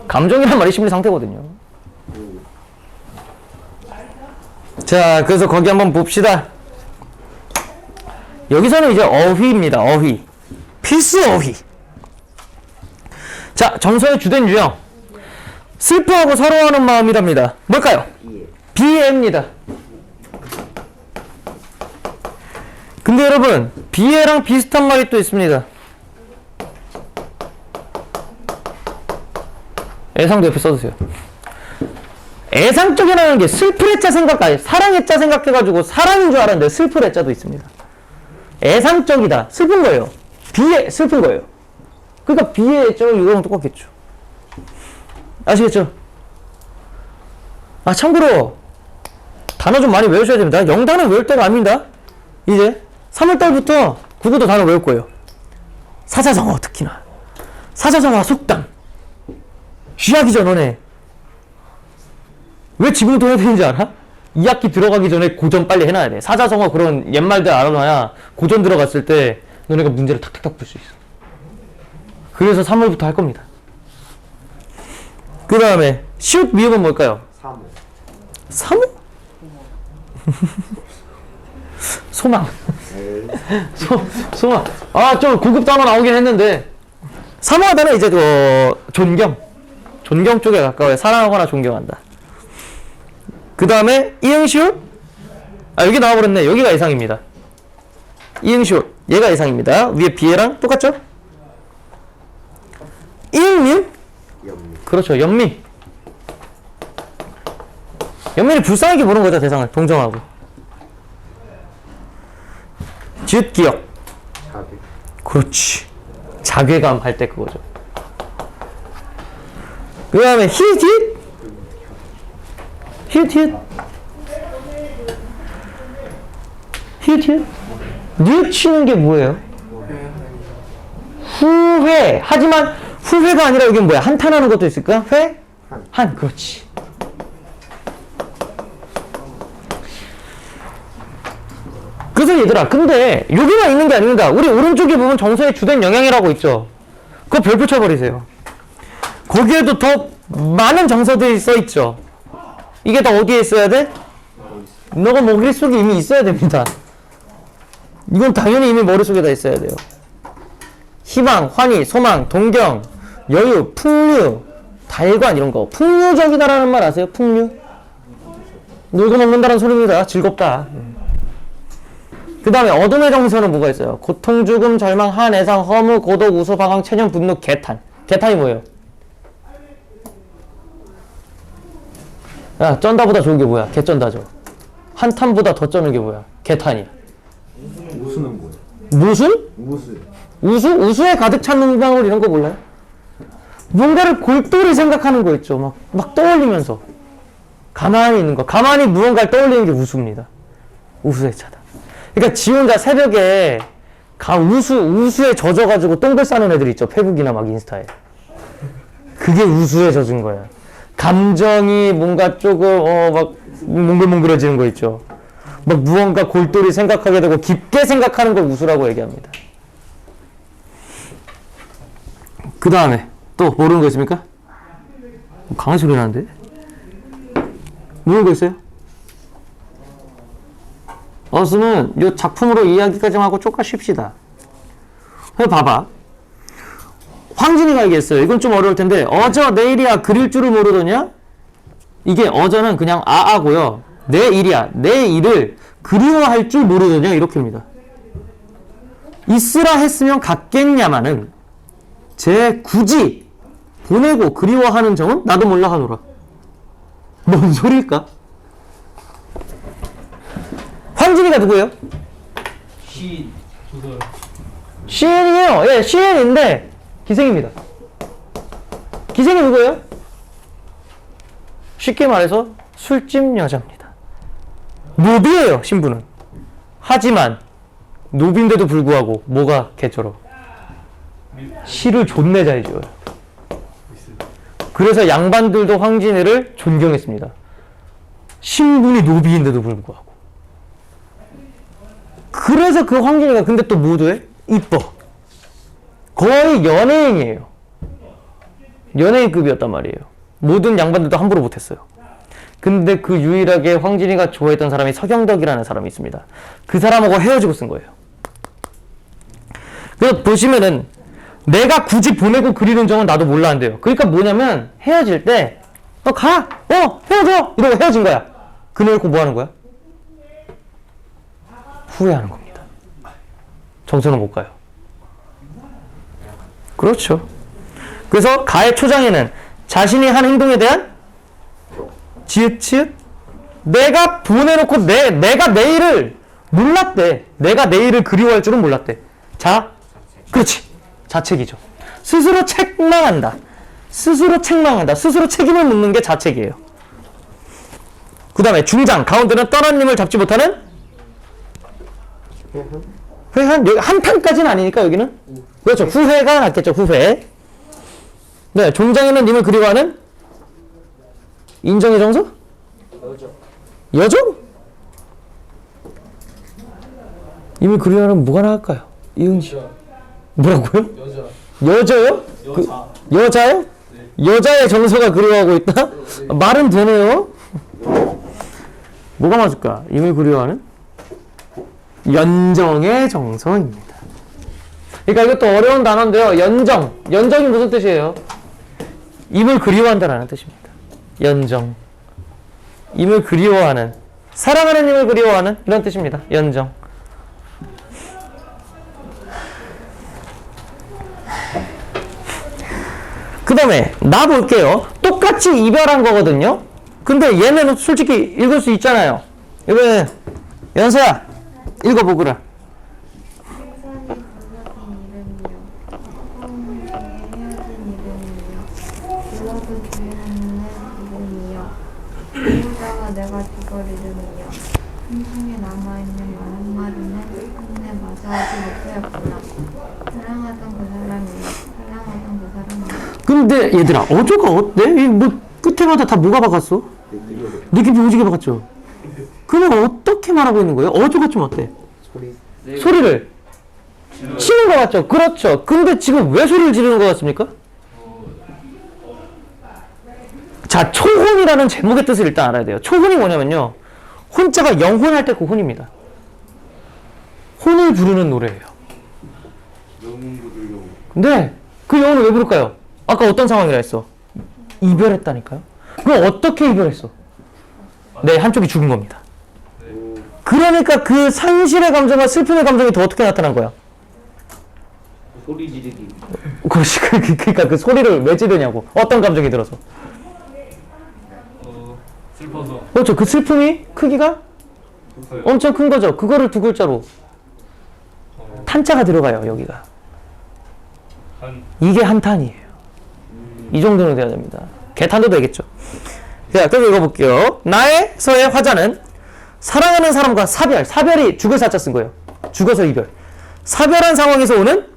감정이란 말이 심리 상태거든요. 자, 그래서 거기 한번 봅시다. 여기서는 이제 어휘입니다. 어휘. 필수 어휘. 자, 정서의 주된 유형. 슬퍼하고 서러워하는 마음이랍니다. 뭘까요? 비애입니다. 근데 여러분, 비애랑 비슷한 말이 또 있습니다. 애상도 옆에 써주세요. 애상적이라는 게 슬플 애자 생각까지 사랑 애자 생각해가지고 사랑인 줄 알았는데 슬플 애자도 있습니다. 애상적이다. 슬픈 거예요. 비애 슬픈 거예요. 그러니까 비애 애자랑 이거랑 똑같겠죠. 아시겠죠? 참고로 단어 좀 많이 외우셔야 됩니다. 영단어 외울 때가 아닙니다. 이제 3월달부터 국어도 단어 외울 거예요. 사자성어 특히나 사자성어 속담 쥐하기 전원에 왜 지금부터 해야 되는지 알아? 2학기 들어가기 전에 고전 빨리 해놔야 돼. 사자성어 그런 옛말들 알아놔야 고전 들어갔을 때 너네가 문제를 탁탁탁 풀 수 있어. 그래서 3월부터 할 겁니다. 그 다음에 시옷 미음은 뭘까요? 사모. 사모? 소망. 소망. 좀 고급 단어 나오긴 했는데 사모하다는 이제 존경. 존경 쪽에 가까워요. 사랑하거나 존경한다. 그 다음에 이응시옷. 여기 나와버렸네. 여기가 이상입니다. 이응시옷. 얘가 이상입니다. 위에 비애랑 똑같죠? 이응미음? 그렇죠. 연미. 연미를 불쌍하게 보는 거죠. 대상을. 동정하고. 지읒 기억. 자괴. 그렇지. 자괴감 할 때 그거죠. 그 다음에 히읗 히읗. 히읗 히읗. 히읗 히읗. 뉘우치는 게 뭐예요? 후회. 하지만 후회가 아니라 여기 뭐야? 한탄하는 것도 있을까? 회? 한. 그렇지. 그래서 얘들아, 근데 여기만 있는 게 아닙니다. 우리 오른쪽에 보면 정서의 주된 영향이라고 있죠. 그거 별 붙여버리세요. 거기에도 더 많은 정서들이 써있죠. 이게 다 어디에 있어야 돼? 너가 머릿속에 이미 있어야 됩니다. 이건 당연히 이미 머릿속에 다 있어야 돼요. 희망, 환희, 소망, 동경, 여유, 풍류, 달관 이런 거. 풍류적이다라는 말 아세요? 풍류? 놀고 먹는다는 소리입니다. 즐겁다. 그 다음에 어둠의 정서는 뭐가 있어요? 고통, 죽음, 절망, 한, 애상, 허무, 고독, 우수, 방황, 체념, 분노, 개탄. 개탄이 뭐예요? 야, 쩐다보다 좋은 게 뭐야? 개쩐다죠. 한탄보다 더 쩌는 게 뭐야? 개탄이야. 우수는 뭐야? 무슨? 우수. 우수? 우수에 가득 찬 눈방울 이런 거 몰라요? 뭔가를 골똘히 생각하는 거 있죠. 막 떠올리면서. 가만히 있는 거. 가만히 무언가를 떠올리는 게 우수입니다. 우수의 차다. 그러니까 지 혼자 새벽에 우수에 젖어가지고 똥글 싸는 애들 있죠. 페북이나 막 인스타에. 그게 우수에 젖은 거야. 감정이 뭔가 조금 막 몽글몽글해지는 거 있죠. 막 무언가 골똘히 생각하게 되고 깊게 생각하는 걸 우수라고 얘기합니다. 그 다음에 또 모르는 거 있습니까? 강한 소리 나는데? 모르는 거 있어요? 없으면 요 작품으로 이야기까지 하고 쪼까 쉽시다. 봐봐. 황진이가 얘기했어요. 이건 좀 어려울 텐데 어저 내일이야 그릴 줄을 모르더냐? 이게 어저는 그냥 아아고요. 내 일이야. 내 일을 그리워할 줄 모르느냐 이렇게입니다. 있으라 했으면 갔겠냐마는 제 굳이 보내고 그리워하는 정은 나도 몰라 하노라. 뭔 소리일까? 황진이가 누구예요? 시 조설. 시인이에요. 예, 시인인데 기생입니다. 기생이 누구예요? 쉽게 말해서 술집 여자입니다. 노비예요, 신부는. 하지만 노비인데도 불구하고 뭐가 개쩔어? 시를 존내 잘 지어요. 그래서 양반들도 황진이를 존경했습니다. 신분이 노비인데도 불구하고. 그래서 그 황진이가 근데 또 모두에 이뻐. 거의 연예인이에요. 연예인급이었단 말이에요. 모든 양반들도 함부로 못했어요. 근데 그 유일하게 황진이가 좋아했던 사람이 서경덕이라는 사람이 있습니다. 그 사람하고 헤어지고 쓴 거예요. 그래서 보시면은 내가 굳이 보내고 그리는 정은 나도 몰라 한대요. 그러니까 뭐냐면 헤어질 때 가! 헤어져! 이러고 헤어진 거야. 그래놓고 뭐 하는 거야? 후회하는 겁니다. 정서는 못 가요. 그렇죠. 그래서 가의 초장에는 자신이 한 행동에 대한 지읒 내가 보내놓고 내가 내일을 몰랐대. 내가 내일을 그리워할 줄은 몰랐대. 그렇지. 자책이죠. 스스로 책망한다. 스스로 책임을 묻는 게 자책이에요. 그 다음에 중장, 가운데는 떠난 님을 잡지 못하는 회한, 여기 한탄까지는 아니니까 여기는 그렇죠. 후회가 낫겠죠. 후회. 네, 종장에는 님을 그리워하는 인정의 정서? 여정? 님을 그리워하는 뭐가 나을까요? 이응시. 뭐라고요? 여자요? 여자요? 여자의 정서가 그리워하고 있다? 말은 되네요. 뭐가 맞을까? 님을 그리워하는 연정의 정서입니다. 그러니까 이것도 어려운 단어인데요. 연정이 무슨 뜻이에요? 임을 그리워한다라는 뜻입니다. 연정. 임을 그리워하는, 사랑하는 임을 그리워하는 이런 뜻입니다. 연정. 그 다음에 나 볼게요. 똑같이 이별한 거거든요. 근데 얘는 솔직히 읽을 수 있잖아요. 이번에 연서야 읽어보거라. 내가 그걸 이름이요. 심중에 남아있는 많은 말은 끝내 마주하지 못하였구나. 사랑하던 그 사람이요. 근데 얘들아 어조가 어때? 뭐 끝에마다 다 뭐가 박았어? 느낌이 오지게 박았죠? 그럼 어떻게 말하고 있는 거예요? 어조가 좀 어때? 소리를 치는 것 같죠? 그렇죠. 근데 지금 왜 소리를 지르는 것 같습니까? 자, 초혼이라는 제목의 뜻을 일단 알아야 돼요. 초혼이 뭐냐면요, 혼자가 영혼할 때 그 혼입니다. 혼을 부르는 노래예요. 영웅 부르려고. 근데 그 영혼을 왜 부를까요? 아까 어떤 상황이라 했어? 이별했다니까요. 그럼 어떻게 이별했어? 네, 한쪽이 죽은 겁니다. 그러니까 그 상실의 감정과 슬픔의 감정이 더 어떻게 나타난 거야? 소리 지르기. 그렇지. 그러니까 그 소리를 왜 지르냐고. 어떤 감정이 들어서. 슬퍼서. 그렇죠. 그 슬픔이 크기가 엄청 큰 거죠. 그거를 두 글자로 탄자가 들어가요. 여기가. 이게 한탄이에요. 이 정도는 돼야 됩니다. 개탄도 되겠죠. 자, 그래서 읽어볼게요. 나에서의 화자는 사랑하는 사람과 사별이 죽을 사자 쓴 거예요. 죽어서 이별. 사별한 상황에서 오는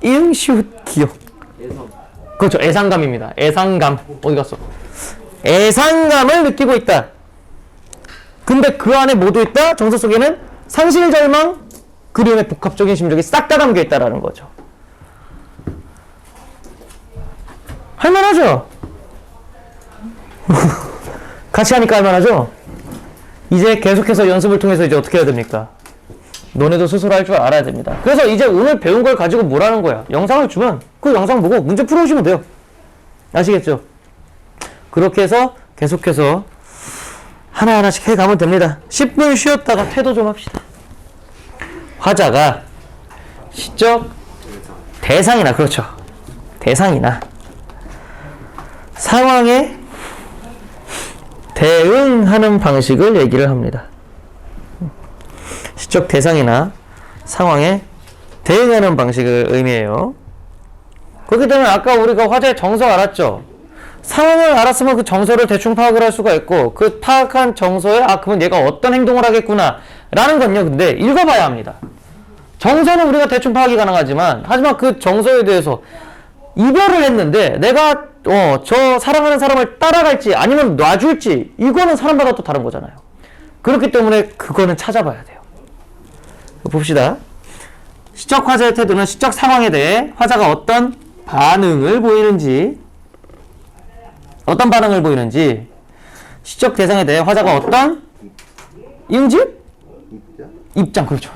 이응, 시읒, 기억. 그렇죠. 애상감입니다. 애상감. 어디 갔어? 애상감을 느끼고 있다. 근데 그 안에 뭐도 있다? 정서 속에는 상실, 절망, 그리움의 복합적인 심정이 싹 다 담겨 있다라는 거죠. 할만하죠? 같이 하니까 할만하죠? 이제 계속해서 연습을 통해서 이제 어떻게 해야 됩니까? 너네도 스스로 할 줄 알아야 됩니다. 그래서 이제 오늘 배운 걸 가지고 뭐라는 거야? 영상을 주면 그 영상 보고 문제 풀어오시면 돼요. 아시겠죠? 그렇게 해서 계속해서 하나하나씩 해가면 됩니다. 10분 쉬었다가 태도 좀 합시다. 화자가 시적 대상이나, 그렇죠, 대상이나 상황에 대응하는 방식을 얘기를 합니다. 시적 대상이나 상황에 대응하는 방식을 의미해요. 그렇기 때문에 아까 우리가 화자의 정서 알았죠? 상황을 알았으면 그 정서를 대충 파악을 할 수가 있고, 그 파악한 정서에 그러면 얘가 어떤 행동을 하겠구나 라는 건요, 근데 읽어봐야 합니다. 정서는 우리가 대충 파악이 가능하지만, 하지만 그 정서에 대해서 이별을 했는데 내가 저 사랑하는 사람을 따라갈지 아니면 놔줄지, 이거는 사람마다 또 다른 거잖아요. 그렇기 때문에 그거는 찾아봐야 돼요. 봅시다. 시적 화자의 태도는 시적 상황에 대해 화자가 어떤 반응을 보이는지, 시적 대상에 대해 화자가 어떤 응집? 입장, 그렇죠.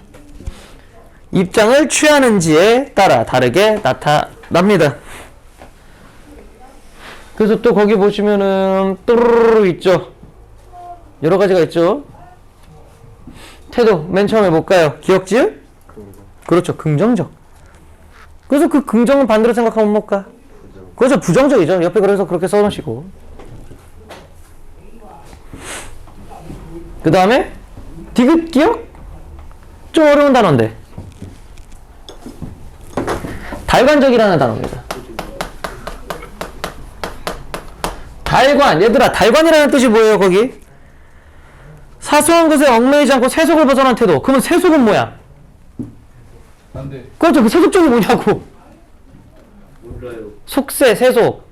입장을 취하는지에 따라 다르게 나타납니다. 그래서 또 거기 보시면은 또르르 있죠. 여러 가지가 있죠. 태도 맨 처음에 볼까요? 기억지을? 그렇죠. 긍정적. 그래서 그 긍정은 반대로 생각하면 뭘까? 그렇죠. 부정적이죠. 옆에 그래서 그렇게 써놓으시고. 그 다음에 디귿 기억? 좀 어려운 단어인데. 달관적이라는 단어입니다. 달관. 얘들아, 달관이라는 뜻이 뭐예요, 거기? 사소한 것에 얽매이지 않고 세속을 벗어난 태도. 그러면 세속은 뭐야? 반대. 그렇죠. 그 세속적이 뭐냐고. 몰라요. 속세, 세속.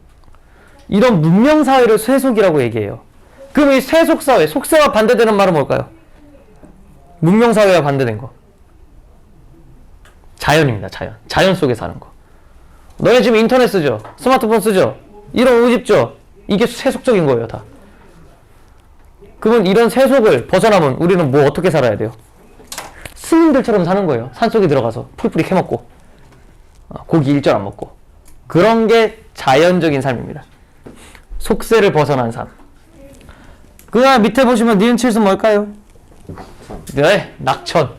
이런 문명사회를 세속이라고 얘기해요. 그럼 이 세속사회, 속세와 반대되는 말은 뭘까요? 문명사회와 반대된 거. 자연입니다. 자연 속에 사는 거. 너네 지금 인터넷 쓰죠? 스마트폰 쓰죠? 이런 옷 입죠? 이게 세속적인 거예요, 다. 그러면 이런 세속을 벗어나면 우리는 뭐 어떻게 살아야 돼요? 스님들처럼 사는 거예요. 산속에 들어가서 풀뿌리 캐먹고 고기 일절 안 먹고. 그런 게 자연적인 삶입니다. 속세를 벗어난 삶. 그 다음 밑에 보시면 니은 칠은 뭘까요? 네, 낙천.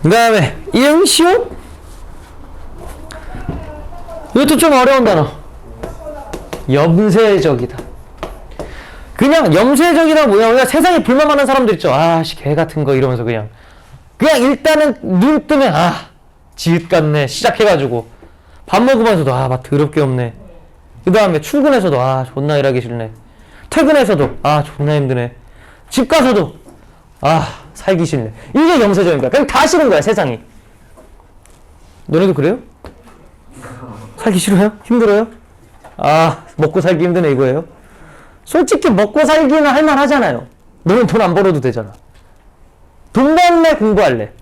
그 다음에 이응, 시옷? 이것도 좀 어려운 단어. 염세적이다. 그냥 염세적이다 뭐냐, 우리가 세상에 불만 많은 사람들 있죠. 아씨 개 같은 거 이러면서 그냥 일단은 눈 뜨면 지읒 같네 시작해가지고 밥 먹으면서도 막 더럽게 없네. 그 다음에 출근해서도 존나 일하기 싫네. 퇴근해서도 존나 힘드네. 집 가서도 살기 싫네. 이게 염세적인 거야. 그냥 다 싫은 거야, 세상이. 너네도 그래요? 살기 싫어요? 힘들어요? 먹고 살기 힘드네 이거예요? 솔직히 먹고 살기는 할만하잖아요. 너는 돈 안 벌어도 되잖아. 돈 벌래? 공부할래?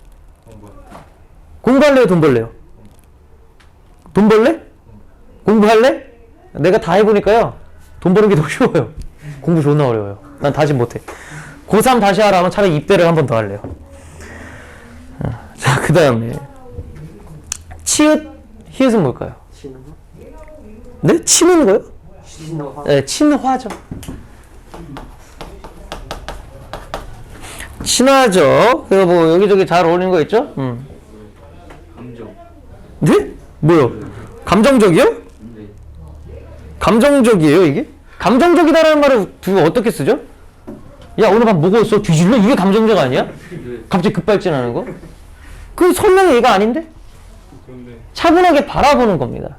공부할래요? 돈 벌래요? 돈 벌래? 공부할래? 내가 다 해보니까요, 돈 버는 게 더 쉬워요. 공부 존나 어려워요. 난 다시 못해. 고3 다시 하라면 차라리 입대를 한 번 더 할래요. 자, 그 다음에 치읓, 히읗은 뭘까요? 네? 치는 거요? 네, 친화죠. 친화죠. 그거 뭐 여기저기 잘 어울리는 거 있죠? 감정. 네? 뭐요? 감정적이요? 네. 감정적이에요, 이게? 감정적이다라는 말을 어떻게 쓰죠? 야, 오늘 밤 먹었어? 뒤질러? 이게 감정적 아니야? 갑자기 급발진하는 거? 그 설명이 얘가 아닌데? 그런데 차분하게 바라보는 겁니다.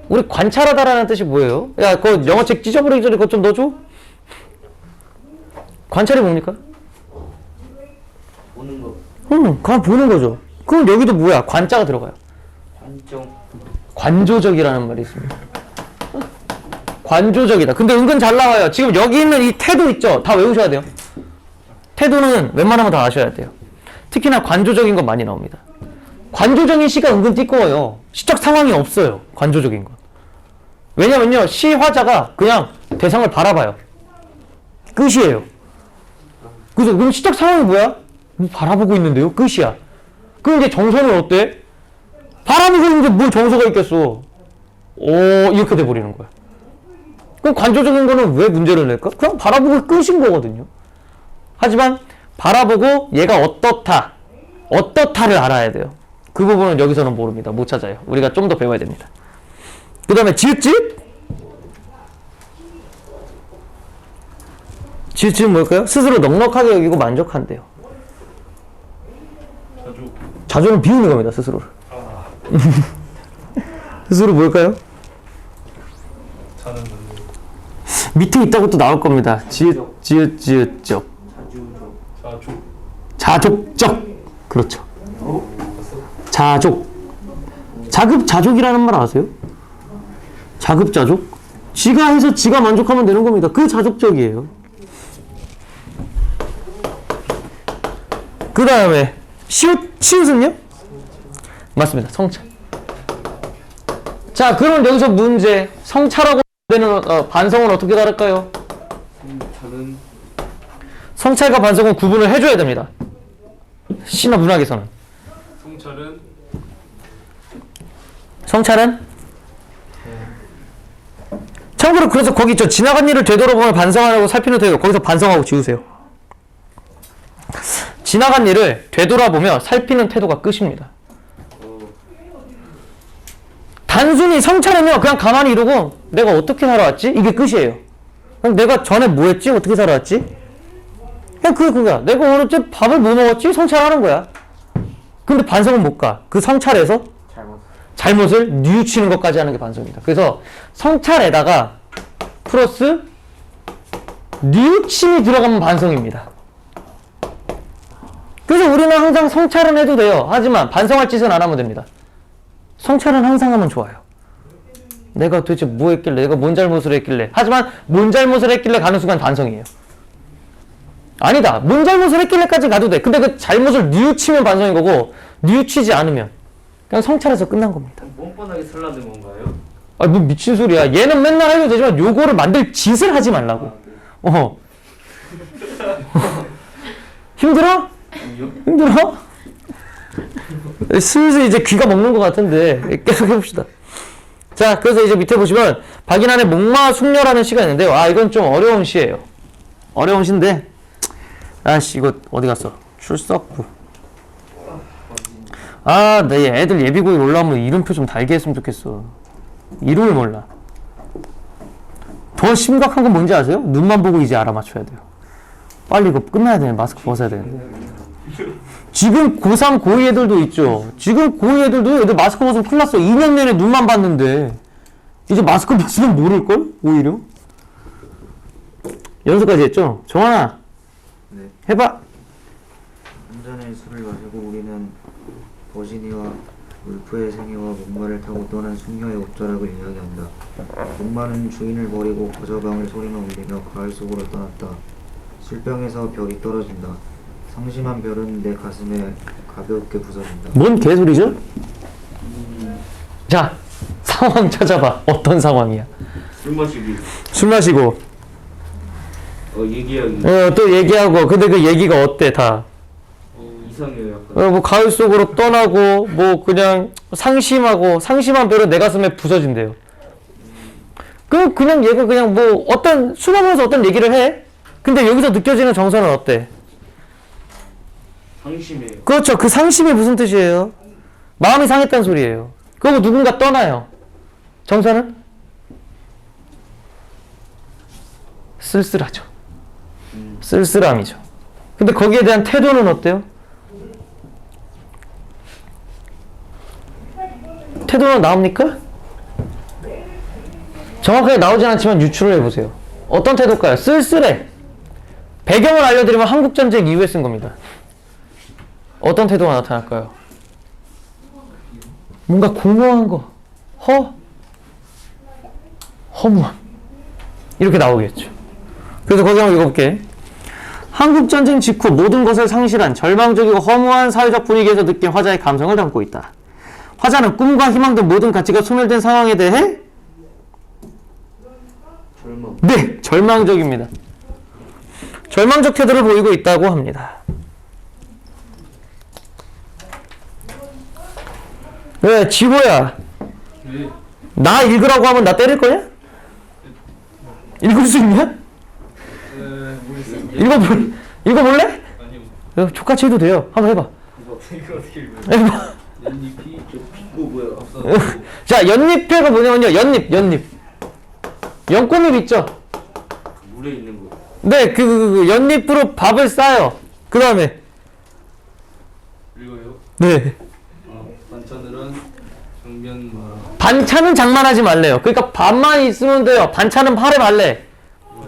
우리 관찰하다라는 뜻이 뭐예요? 야, 그거 영어책 찢어버리기 전에 그거 좀 넣어줘? 관찰이 뭡니까? 보는 거. 그냥 보는 거죠. 그럼 여기도 뭐야? 관자가 들어가요. 관정. 관조적이라는 말이 있습니다. 관조적이다. 근데 은근 잘 나와요. 지금 여기 있는 이 태도 있죠? 다 외우셔야 돼요. 태도는 웬만하면 다 아셔야 돼요. 특히나 관조적인 건 많이 나옵니다. 관조적인 시가 은근 띠꺼워요. 시적 상황이 없어요. 관조적인 건. 왜냐면요, 시 화자가 그냥 대상을 바라봐요. 끝이에요. 그래서 그럼 시적 상황이 뭐야? 바라보고 있는데요? 끝이야. 그럼 이제 정서는 어때? 바라보고 있는데 뭘 정서가 있겠어. 이렇게 돼버리는 거야. 그럼 관조적인 거는 왜 문제를 낼까? 그냥 바라보고 끄신 거거든요. 하지만 바라보고 얘가 어떻다를 알아야 돼요. 그 부분은 여기서는 모릅니다. 못 찾아요. 우리가 좀 더 배워야 됩니다. 그 다음에 지읒지읒. 지읒지읒 뭘까요? 스스로 넉넉하게 여기고 만족한대요. 자조는 비우는 겁니다. 스스로를. 스스로 뭘까요? 자는 건데. 밑에 있다고 또 나올 겁니다. 지읒지읒적. 자족. 자족적. 그렇죠. 자족. 자급자족이라는 말 아세요? 자급자족? 지가 해서 지가 만족하면 되는 겁니다. 그 자족적이에요. 그 다음에 시옷은요? 맞습니다. 성찰. 자, 그럼 여기서 문제. 성찰하고 되는 반성은 어떻게 다를까요? 저는 성찰과 반성은 구분을 해줘야 됩니다. 신화 문학에서는. 성찰은? 참고로 그래서 거기 있죠. 지나간 일을 되돌아보며 반성하라고 살피는 태도. 거기서 반성하고 지우세요. 지나간 일을 되돌아보며 살피는 태도가 끝입니다. 단순히 성찰하면 그냥 가만히 이러고 내가 어떻게 살아왔지? 이게 끝이에요. 그럼 내가 전에 뭐 했지? 어떻게 살아왔지? 그냥 그거야. 내가 오늘 밥을 뭐 먹었지? 성찰하는 거야. 근데 반성은 못 가. 그 성찰에서 잘못을 뉘우치는 것까지 하는 게 반성입니다. 그래서 성찰에다가 플러스 뉘우침이 들어가면 반성입니다. 그래서 우리는 항상 성찰은 해도 돼요. 하지만 반성할 짓은 안 하면 됩니다. 성찰은 항상 하면 좋아요. 내가 도대체 뭐 했길래, 내가 뭔 잘못을 했길래. 하지만 뭔 잘못을 했길래 가는 순간 반성이에요. 아니다. 뭔 잘못을 했길래까지 가도 돼. 근데 그 잘못을 뉘우치면 반성인 거고 뉘우치지 않으면 그냥 성찰해서 끝난 겁니다. 뻔뻔하게 살라는 건가요? 아, 뭐 미친 소리야. 얘는 맨날 해도 되지만 요거를 만들 짓을 하지 말라고. 힘들어? 힘들어? 슬슬 이제 귀가 먹는 것 같은데 계속 해봅시다. 자, 그래서 이제 밑에 보시면 박인환의 목마 숙녀라는 시가 있는데요. 이건 좀 어려운 시예요. 어려운 시인데 아씨 이거 어디 갔어? 출석부. 내 애들 예비고에 올라오면 이름표 좀 달게 했으면 좋겠어. 이름을 몰라. 더 심각한 건 뭔지 아세요? 눈만 보고 이제 알아맞혀야 돼요. 빨리 이거 끝나야 되네. 마스크 벗어야 되는데. 지금 고3, 고2 애들도 있죠. 지금 고2 애들도 애들 마스크 벗으면 큰일 났어. 2년 내내 눈만 봤는데 이제 마스크 벗으면 모를걸? 오히려. 연습까지 했죠? 정환아. 네. 해봐. 한 잔의 술을 마시고 우리는 버지니와 울프의 생애와 목마를 타고 떠난 숙녀의 옥절락을 이야기한다. 목마는 주인을 버리고 거저방을 소리만 울리며 가을 속으로 떠났다. 술병에서 별이 떨어진다. 상심한 별은 내 가슴에 가볍게 부서진다. 뭔 개소리죠? 자, 상황 찾아봐. 어떤 상황이야? 술 마시기. 술 마시고 얘기하기. 또 얘기하고. 근데 그 얘기가 어때 다? 이상해요 약간. 뭐 가을 속으로 떠나고 뭐 그냥 상심하고 상심한 별은 내 가슴에 부서진대요. 그냥 얘가 그냥 뭐 어떤 술 먹으면서 어떤 얘기를 해. 근데 여기서 느껴지는 정서는 어때? 상심해요. 그렇죠. 그 상심이 무슨 뜻이에요? 마음이 상했다는 소리예요. 그리고 누군가 떠나요. 정서는? 쓸쓸하죠. 쓸쓸함이죠. 근데 거기에 대한 태도는 어때요? 태도는 나옵니까? 정확하게 나오진 않지만 유추를 해보세요. 어떤 태도일까요? 쓸쓸해. 배경을 알려드리면 한국전쟁 이후에 쓴 겁니다. 어떤 태도가 나타날까요? 뭔가 공허한 거, 허무함 이렇게 나오겠죠. 그래서 거기 한번 읽어볼게. 한국전쟁 직후 모든 것을 상실한 절망적이고 허무한 사회적 분위기에서 느낀 화자의 감성을 담고 있다. 화자는 꿈과 희망 등 모든 가치가 소멸된 상황에 대해 절망적입니다. 절망적 태도를 보이고 있다고 합니다. 왜 지호야? 네. 나 읽으라고 하면 나 때릴 거냐? 읽을 수 있냐? 모르겠어요. 읽어볼래? 아니요. 족같이 해도 돼요. 한번 해봐. 이거 어떻게 읽어요? 해봐. 연잎이 저 빛고 뭐야? 앞서. 자, 연잎회가 뭐냐면요. 연잎. 연꽃잎 있죠? 물에 있는 거. 네, 그 연잎으로 밥을 싸요. 그 다음에, 읽어요. 네. 반찬들은 정면 반찬은 장만하지 말래요. 그러니까 밥만 있으면 돼요. 반찬은 하래 말래.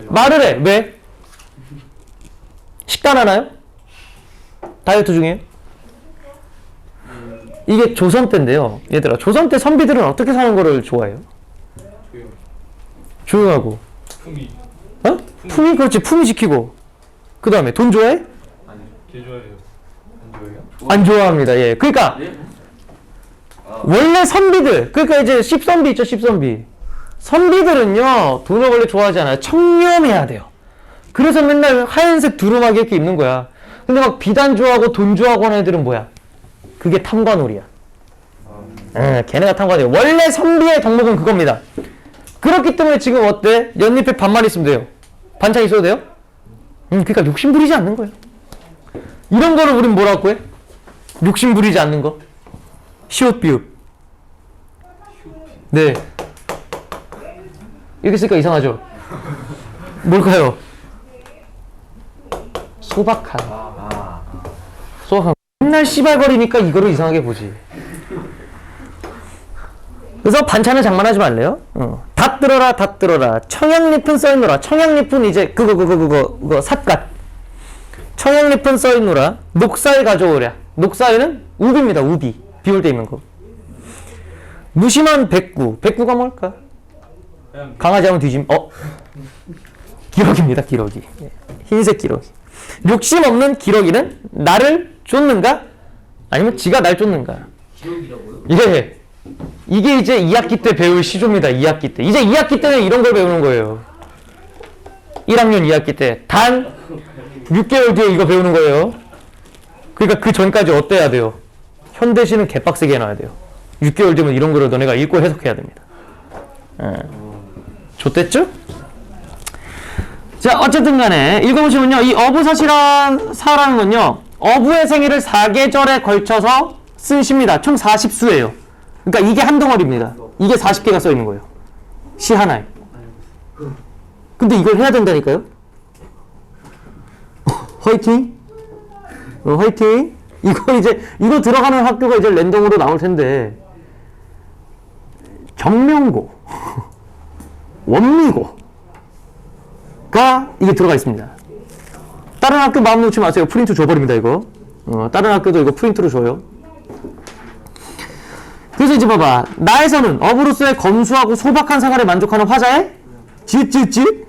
말을 해. 왜? 식단 하나요? 다이어트 중이에요? 이게 조선 때인데요. 얘들아, 조선 때 선비들은 어떻게 사는 거를 좋아해요? 조용. 조용하고. 품이. 어? 품위, 그렇지. 품위 지키고. 그 다음에 돈 좋아해? 아니. 개 좋아해요. 안 좋아해요? 안 좋아합니다. 예. 그러니까 네? 원래 선비들, 그러니까 이제 십선비 있죠, 십선비. 선비들은요, 돈을 원래 좋아하지 않아요. 청렴해야 돼요. 그래서 맨날 하얀색 두루마기 이렇게 입는 거야. 근데 막 비단 좋아하고 돈 좋아하고 하는 애들은 뭐야? 그게 탐관오리야. 걔네가 탐관오리야. 원래 선비의 덕목은 그겁니다. 그렇기 때문에 지금 어때? 연잎에 밥만 있으면 돼요. 반찬 있어도 돼요? 그러니까 욕심 부리지 않는 거예요. 이런 거를 우린 뭐라고 해? 욕심 부리지 않는 거. 시옷 비읍. 네. 이렇게 쓰니까 이상하죠? 뭘까요? 소박한. 소박한. 맨날 씨발거리니까 이거를 이상하게 보지. 그래서 반찬은 장만하지 말래요. 다 들어라. 청양잎은 써있노라. 청양잎은 이제 그거 삿갓. 청양잎은 써있노라. 녹사에 가져오랴. 녹사에는 우비입니다. 우비. 비올 때 입는 거. 무심한 백구. 백구가 뭘까? 강아지 하면 뒤짐. 기러기입니다. 기러기. 흰색 기러기. 욕심 없는 기러기는 나를 쫓는가? 아니면 지가 날 쫓는가? 기록이라고요? 예. 이게 이제 2학기 때 배울 시조입니다. 2학기 때. 이제 2학기 때는 이런 걸 배우는 거예요. 1학년 2학기 때. 단 6개월 뒤에 이거 배우는 거예요. 그러니까 그 전까지 어때야 돼요? 현대시는 개빡세게 해놔야 돼요. 6개월 뒤면 이런 거를 너네가 읽고 해석해야 됩니다. 좋댔죠? 자, 어쨌든 간에 읽어보시면요. 이 어부사시라는 건요. 어부의 생일을 4계절에 걸쳐서 쓴 시입니다. 총 40수예요. 그러니까 이게 한 덩어리입니다. 이게 40개가 써 있는 거예요. 시 하나에. 근데 이걸 해야 된다니까요? 화이팅! 화이팅! 이거 들어가는 학교가 이제 랜덤으로 나올 텐데, 경명고, 원미고가 이게 들어가 있습니다. 다른 학교 마음 놓지 마세요. 프린트 줘버립니다, 이거. 다른 학교도 이거 프린트로 줘요. 그래서 이제 봐봐. 나에서는 어부로서의 검소하고 소박한 생활에 만족하는 화자의 지읒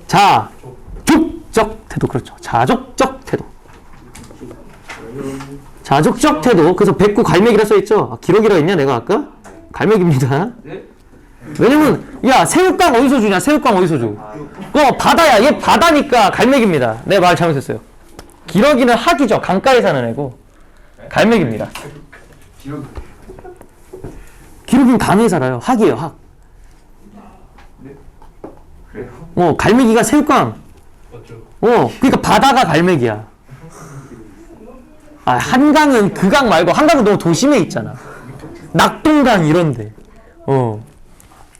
자족적 태도. 그렇죠. 자족적 태도. 자족적 태도. 그래서 백구 갈매기라 써있죠. 기록이라 했냐 내가 아까? 갈매기입니다. 네? 왜냐면 야 새우깡 어디서 주냐? 새우깡 어디서 줘? 바다야. 얘 바다니까 갈매기입니다. 내 말 잘못했어요. 기러기는 학이죠. 강가에 사는 애고 갈매기입니다. 기러기는 강에 살아요. 학이에요. 학. 그래요? 갈매기가 새우깡. 맞죠? 그러니까 바다가 갈매기야. 한강은 그 강 말고 한강은 너무 도심에 있잖아. 낙동강 이런데.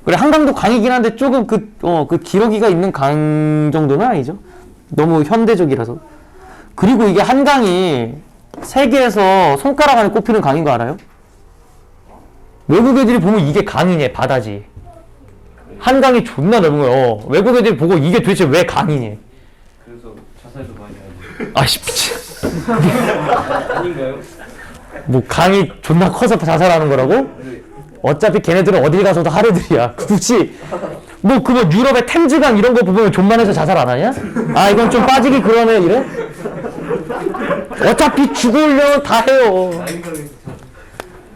그래 한강도 강이긴 한데 조금 그 기러기가 있는 강 정도는 아니죠. 너무 현대적이라서. 그리고 이게 한강이 세계에서 손가락 안에 꼽히는 강인 거 알아요? 외국 애들이 보면 이게 강이냐 바다지. 한강이 존나 넓은 거야. 외국 애들이 보고 이게 도대체 왜 강이니? 그래서 자살도 많이 하죠. 아씨 미친. 아닌가요? 뭐 강이 존나 커서 자살하는 거라고? 네. 어차피 걔네들은 어딜 가서도 하루들이야. 굳이 뭐 유럽의 템즈강 이런 거 보면 존만해서 자살 안 하냐? 이건 좀 빠지기 그러네 이래? 어차피 죽으려면 다 해요.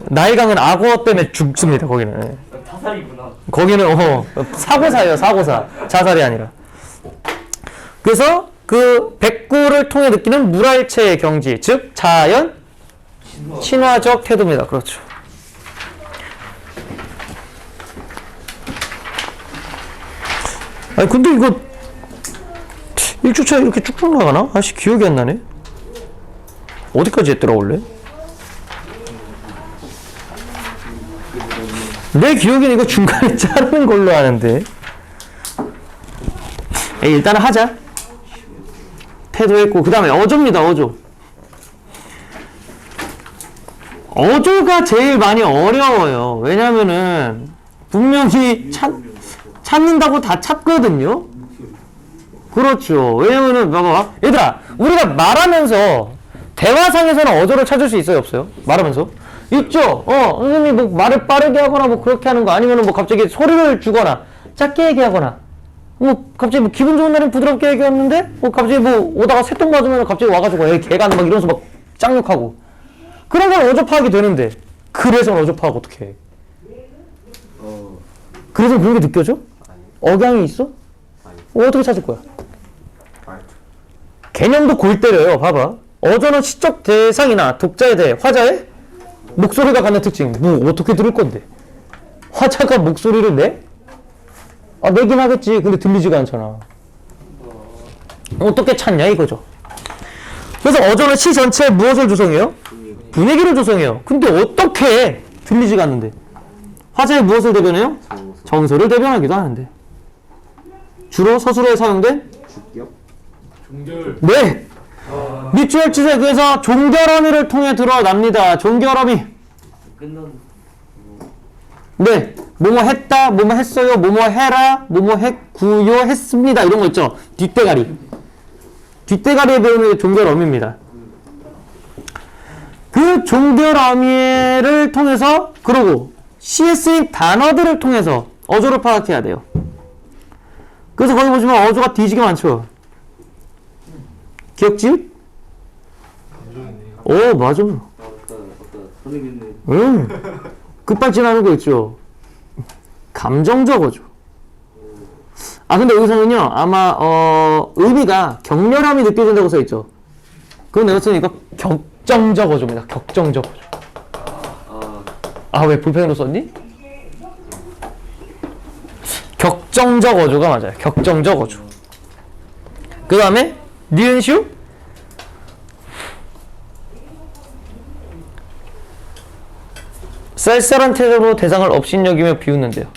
나일강은 악어 때문에 죽습니다. 거기는. 타살이구나. 거기는 사고사예요. 사고사. 자살이 아니라. 그래서 그 백구를 통해 느끼는 물활체의 경지, 즉 자연 친화적 태도입니다. 그렇죠. 아니 근데 이거 1주차 이렇게 쭉쭉 나가나? 아씨 기억이 안 나네. 어디까지 했더라 원래? 내 기억에는 이거 중간에 자르는 걸로 아는데. 에이, 일단은 하자. 태도했고 그 다음에 어조입니다. 어조. 어조가 제일 많이 어려워요. 왜냐면은 분명히 찾는다고 다 찾거든요. 그렇죠. 왜냐면은 봐봐. 얘들아 우리가 말하면서 대화상에서는 어조를 찾을 수 있어요 없어요? 말하면서? 있죠. 선생님이 뭐 말을 빠르게 하거나 뭐 그렇게 하는 거 아니면은 뭐 갑자기 소리를 주거나 작게 얘기하거나 뭐 갑자기 뭐 기분 좋은 날엔 부드럽게 얘기했는데 뭐 갑자기 뭐 오다가 새똥 맞으면 갑자기 와가지고 애 개가 막 이러면서 막 짱욕하고 그런 건 어조 파악이 되는데 그래서 어조 파악 어떻게 해? 그래서 그런 게 느껴져? 억양이 있어? 어떻게 찾을 거야? 개념도 골 때려요. 봐봐. 어조는 시적 대상이나 독자에 대해 화자의 목소리가 갖는 특징. 뭐 어떻게 들을 건데? 화자가 목소리를 내? 아 내긴 하겠지. 근데 들리지가 않잖아. 어떻게 찾냐 이거죠. 그래서 어조는 시 전체에 무엇을 조성해요? 분위기를 조성해요. 근데 어떻게 들리지가 않는데? 화자의 무엇을 대변해요? 정서를 대변하기도 하는데. 주로 서술어에 사용된? 종결. 네! 밑줄치세 그래서 종결어미를 통해 드러납니다. 종결어미. 네. 뭐뭐 했다, 뭐뭐 했어요, 뭐뭐 해라, 뭐뭐 했구요, 했습니다. 이런 거 있죠. 뒷대가리. 뒷대가리에 배우는 게 종결어미입니다. 그 종결어미를 통해서 그러고 시에 쓰인 단어들을 통해서 어조를 파악해야 돼요. 그래서 거기 보시면 어조가 뒤지게 많죠. 기억지? 오 맞아. 응. 급발진하는 거 있죠. 감정적 어조. 아 근데 여기서는요 아마 의미가 격렬함이 느껴진다고 써 있죠. 그건 내가 쓰니까 격정적 어조입니다. 격정적 어조. 아 왜 불펜으로 썼니? 격정적 어조가 맞아요. 격정적 어조. 그 다음에 니은슈 쌀쌀한 태도로 대상을 업신여기며 비웃는데요.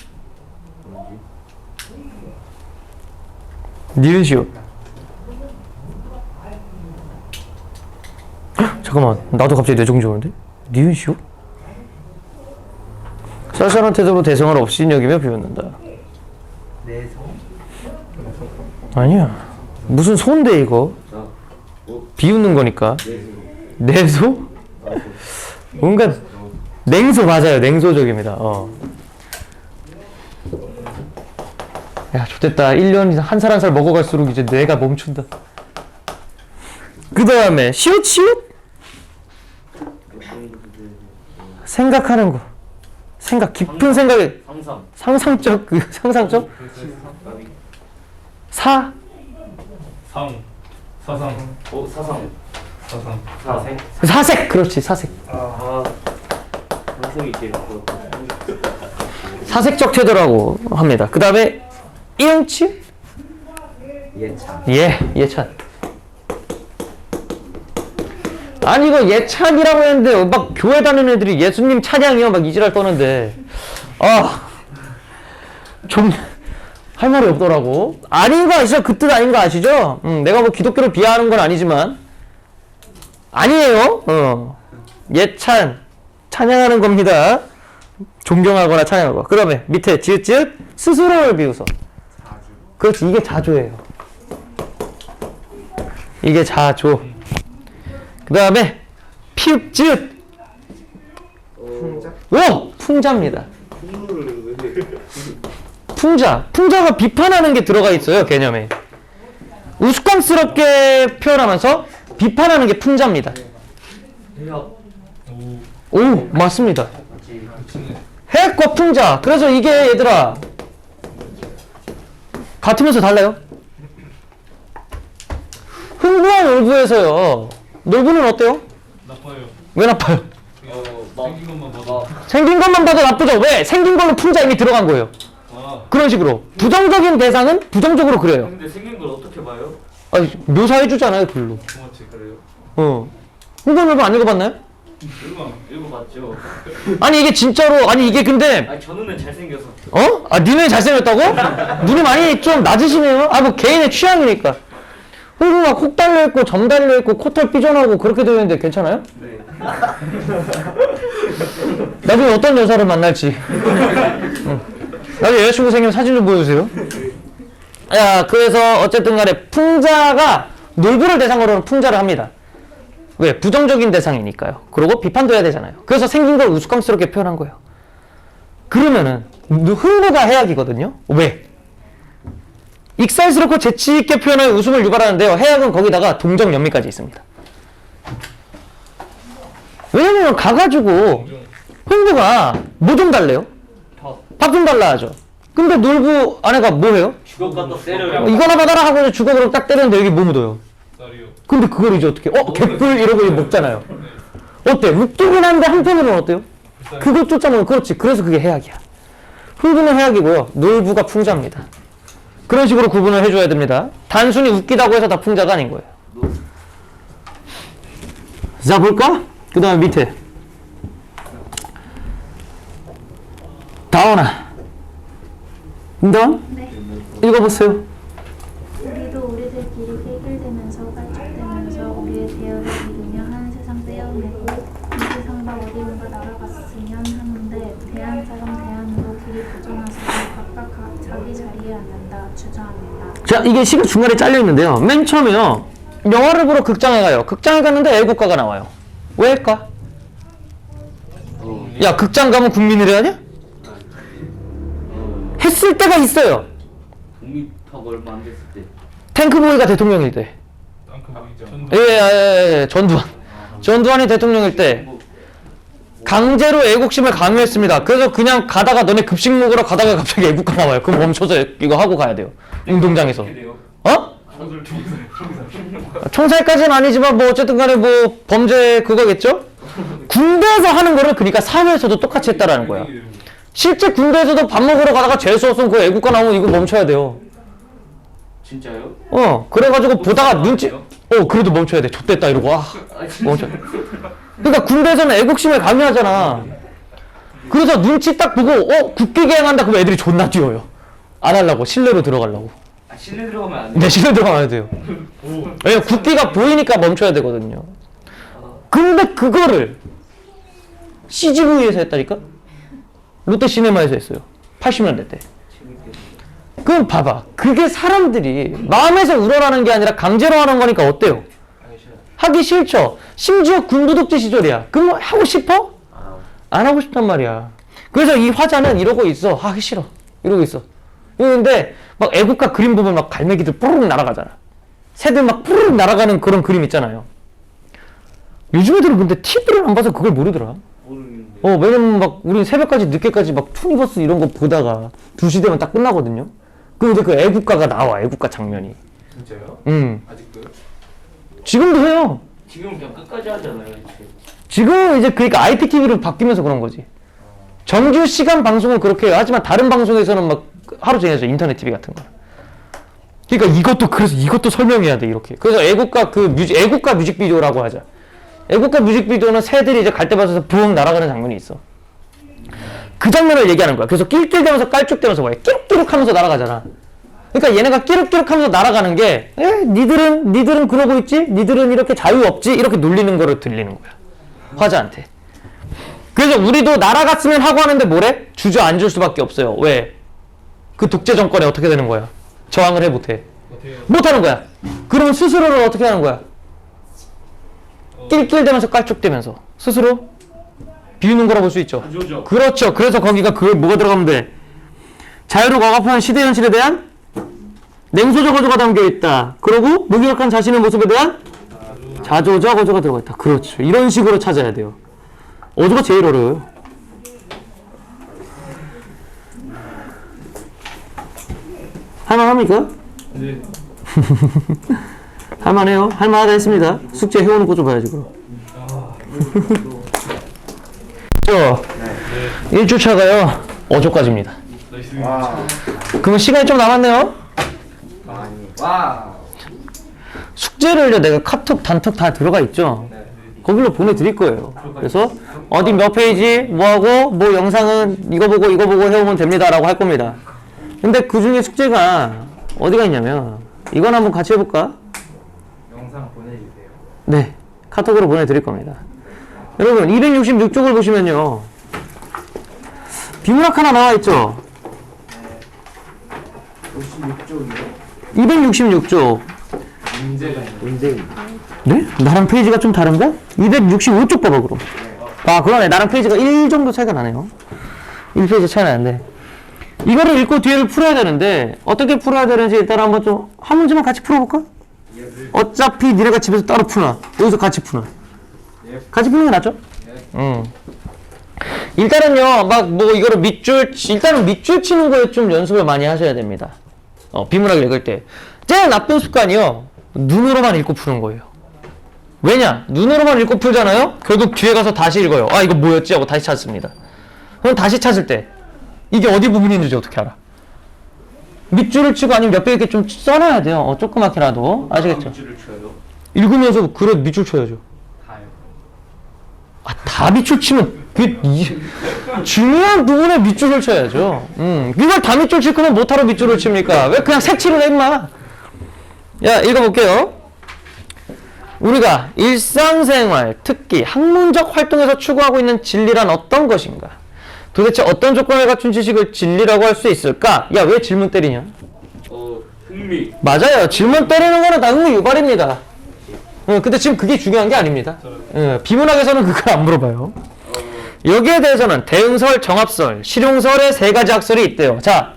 니은슈 잠깐만 나도 갑자기 뇌정지 오는데? 니은슈? 쌀쌀한 태도로 대상을 업신여기며 비웃는다. 아니야. 무슨 소인데 이거? 비웃는 거니까. 내소? 뭔가 냉소 맞아요. 냉소적입니다. 야 좋됐다. 1년 한 살 한 살 먹어갈수록 이제 뇌가 멈춘다. 그 다음에 시옷? 생각하는 거. 생각 깊은 생각에 상상적 그 상상적 사상 사색 그렇지 사색 사색적 태도라고 합니다. 그 다음에 이응치 예찬 아니 이거 예찬이라고 했는데 막 교회 다니는 애들이 예수님 찬양이요 막 이지랄 떠는데 좀 할 말이 없더라고. 아닌 거 아시죠? 그 뜻 아닌 거 아시죠? 내가 뭐 기독교를 비하하는 건 아니지만 아니에요. 예찬 찬양하는 겁니다. 존경하거나 찬양하고. 그 다음에 밑에 지읒 스스로를 비웃어. 그렇지 이게 자조예요. 이게 자조. 그 다음에 피읍 풍자입니다. 풍자가 비판하는 게 들어가 있어요. 개념에 우스꽝스럽게 표현하면서 비판하는 게 풍자입니다. 오 맞습니다. 해악과 풍자. 그래서 이게 얘들아 같으면서 달라요. 흥부와 놀부에서요. 놀부는 어때요? 나빠요. 왜 나빠요? 생긴 것만 봐도. 생긴 것만 봐도 나쁘죠. 왜? 생긴 걸로 풍자 이미 들어간 거예요. 아. 그런 식으로 부정적인 대상은 부정적으로 그려요. 근데 생긴 걸 어떻게 봐요? 아니, 묘사해주잖아요, 글로. 정확히 그래요. 홍보물번 안 읽어봤나요? 읽어봤죠. 아니 이게 진짜로 아니 이게 근데 아니 저 눈은 잘생겨서. 네 눈이 잘생겼다고? 눈이 많이 좀 낮으시네요. 뭐 개인의 취향이니까. 홍구가 콕 달려있고 점 달려있고 코털 삐져나오고 그렇게 되어 있는데 괜찮아요? 네. 나중에 어떤 여자를 만날지. 나중에 여자친구 생기면 사진 좀 보여주세요. 야, 그래서 어쨌든 간에 풍자가 놀부를 대상으로 하는 풍자를 합니다. 왜? 부정적인 대상이니까요. 그리고 비판도 해야 되잖아요. 그래서 생긴 걸 우스꽝스럽게 표현한 거예요. 그러면은 흥부가 해악이거든요. 왜? 익살스럽고 재치있게 표현하여 웃음을 유발하는데요. 해악은 거기다가 동정 연미까지 있습니다. 왜냐면 가가지고 흥부가 뭐 좀 달래요? 밥 좀 달라 하죠. 근데 놀부 아내가 뭐 해요? 주걱 갖다 때려요. 이거나 받아라 하고 주걱으로 딱 때리는데 여기 뭐 묻어요? 쌀이요. 근데 그걸 이제 어떻게 개뿔 이러고 먹잖아요. 어때? 웃기긴 한데 한편으로는 어때요? 그거 쫓아먹는 그렇지. 그래서 그게 해악이야. 흥부는 해악이고요. 놀부가 풍자입니다. 그런 식으로 구분을 해줘야 됩니다. 단순히 웃기다고 해서 다 풍자가 아닌 거예요. 자 볼까? 그 다음에 밑에 다원아 인다원? 네. 읽어보세요. 우리도 우리들끼리 낄낄대면서 깔짝대면서 우리의 대열을 이루며 한 세상 떼어내고 이 세상과 어디론가 날아갔으면 하는데 대안처럼 대안으로 길이 보존하시고 각각 자기 자리에 앉는다 주저합니다. 자 이게 시가 중간에 잘려있는데요. 맨 처음에요. 영화를 보러 극장에 가요. 극장에 갔는데 애국가가 나와요. 왜 할까? 야 극장 가면 국민의례 하냐? 했을 때가 있어요. 독립하고 얼마 안 됐을 때. 탱크보이가 대통령일 때. 땅크 보이죠. 예, 전두환이 대통령일 때 강제로 애국심을 강요했습니다. 그래서 그냥 가다가 너네 급식 먹으러 가다가 갑자기 애국가 나와요. 그럼 멈춰서 이거 하고 가야 돼요. 운동장에서. 총살까지는 아니지만 뭐 어쨌든 간에 뭐 범죄 그거겠죠? 군대에서 하는 거를 그러니까 사회에서도 똑같이 했다라는 거야. 실제 군대에서도 밥 먹으러 가다가 재수없으면 그 애국가 나오면 이거 멈춰야 돼요. 진짜요? 그래가지고 보다가 눈치 그래도 멈춰야 돼. 좆됐다 이러고 멈춰. 그러니까 군대에서는 애국심을 강요하잖아. 그래서 눈치 딱 보고 국기 개항한다 그러면 애들이 존나 뛰어요. 안 하려고 실내로 들어가려고. 실내 들어가면 안 돼요? 네, 실내 들어가야 돼요. 왜냐면 국기가 보이니까 멈춰야 되거든요. 근데 그거를 CGV에서 했다니까? 롯데시네마에서 했어요. 80년대 때. 그럼 봐봐. 그게 사람들이 마음에서 우러나는 게 아니라 강제로 하는 거니까 어때요? 하기 싫죠. 심지어 군부독재 시절이야. 그럼 하고 싶어? 안 하고 싶단 말이야. 그래서 이 화자는 이러고 있어. 하기 싫어. 이러고 있어. 이러는데 막 애국가 그림 보면 막 갈매기들 뿌르륵 날아가잖아. 새들 막 뿌르륵 날아가는 그런 그림 있잖아요. 요즘 애들은 근데 TV를 안 봐서 그걸 모르더라. 모르겠는데. 왜냐면 막 우리 새벽까지 늦게까지 막 투니버스 이런 거 보다가 2시 되면 딱 끝나거든요. 근데 그 애국가가 나와. 애국가 장면이. 진짜요? 아직도요? 지금도 해요. 지금 그냥 끝까지 하잖아요. 지금 이제 그러니까 IPTV로 바뀌면서 그런 거지. 정규 시간 방송은 그렇게 해요. 하지만 다른 방송에서는 막 하루 종일 하죠. 인터넷 TV 같은 거. 그러니까 이것도 설명해야 돼 이렇게. 그래서 애국가 애국가 뮤직비디오라고 하자. 애국가 뮤직비디오는 새들이 이제 갈대밭에서 부엉 날아가는 장면이 있어. 그 장면을 얘기하는 거야. 그래서 낄낄대면서 깔쭉대면서 뭐야. 끼룩끼룩 하면서 날아가잖아. 그러니까 얘네가 끼룩끼룩 하면서 날아가는 게 니들은 그러고 있지? 니들은 이렇게 자유 없지? 이렇게 놀리는 거를 들리는 거야. 화자한테. 그래서 우리도 날아갔으면 하고 하는데 뭐래? 주저앉을 수밖에 없어요. 왜? 그 독재 정권에 어떻게 되는 거야? 저항을 해 못해. 못하는 거야. 그러면 스스로를 어떻게 하는 거야? 낄낄대면서 깔쭉대면서 스스로 비우는 거라 볼 수 있죠. 그렇죠. 그래서 거기가 뭐가 들어가면 돼? 자유를 억압하는 시대 현실에 대한 냉소적 어조가 담겨있다. 그리고 무기력한 자신의 모습에 대한 자조적 어조가 들어가 있다. 그렇죠. 이런 식으로 찾아야 돼요. 어조가 제일 어려워요. 할만합니까? 네. 할만해요. 할만하다 했습니다. 숙제 해오는 거 좀 봐야지 그럼. 저 1주차가요 5초까지입니다. 나이스. 그러면 시간이 좀 남았네요. 많이. 와. 숙제를 내가 카톡 단톡 다 들어가 있죠. 거기로 보내드릴 거예요. 그래서 어디 몇 페이지 뭐하고 뭐 영상은 이거 보고 해오면 됩니다 라고 할 겁니다. 근데 그 중에 숙제가 어디가 있냐면 이건 한번 같이 해볼까? 영상 보내주세요. 네, 카톡으로 보내드릴 겁니다. 여러분 266쪽을 보시면요 비문학 하나 나와 있죠. 266쪽. 문제가 있는. 문제. 네? 나랑 페이지가 좀 다른가? 265쪽 봐봐 그럼. 아 그러네, 나랑 페이지가 1 정도 차이가 나네요. 1페이지 차이 나는데 이거를 읽고 뒤에를 풀어야 되는데 어떻게 풀어야 되는지 일단 한번 좀 한 문제만 같이 풀어볼까? 어차피 니네가 집에서 따로 푸나 여기서 같이 푸나 같이 푸는 게 낫죠? 일단은요 막 뭐 이거를 일단은 밑줄 치는 거에 좀 연습을 많이 하셔야 됩니다. 비문학 읽을 때 제일 나쁜 습관이요 눈으로만 읽고 푸는 거예요. 왜냐? 눈으로만 읽고 풀잖아요? 결국 뒤에 가서 다시 읽어요. 아 이거 뭐였지? 하고 다시 찾습니다. 그럼 다시 찾을 때 이게 어디 부분이 있는지 어떻게 알아? 밑줄을 치고 아니면 옆에 이렇게 좀 써놔야 돼요. 조그맣게라도. 아시겠죠? 줄을 쳐요. 읽으면서 그래 밑줄 쳐야죠. 다요. 아, 다 밑줄 치면 중요한 부분에 밑줄을 쳐야죠. 이걸 다 밑줄 칠 거면 못하러 밑줄을 칩니까? 왜 그냥 색칠을 해 임마. 야 읽어볼게요. 우리가 일상생활, 특히 학문적 활동에서 추구하고 있는 진리란 어떤 것인가? 도대체 어떤 조건을 갖춘 지식을 진리라고 할 수 있을까? 야, 왜 질문 때리냐? 흥미. 맞아요. 질문 때리는 거는 다 흥미 유발입니다. 근데 지금 그게 중요한 게 아닙니다. 비문학에서는 그걸 안 물어봐요. 여기에 대해서는 대응설, 정합설, 실용설의 세 가지 학설이 있대요. 자,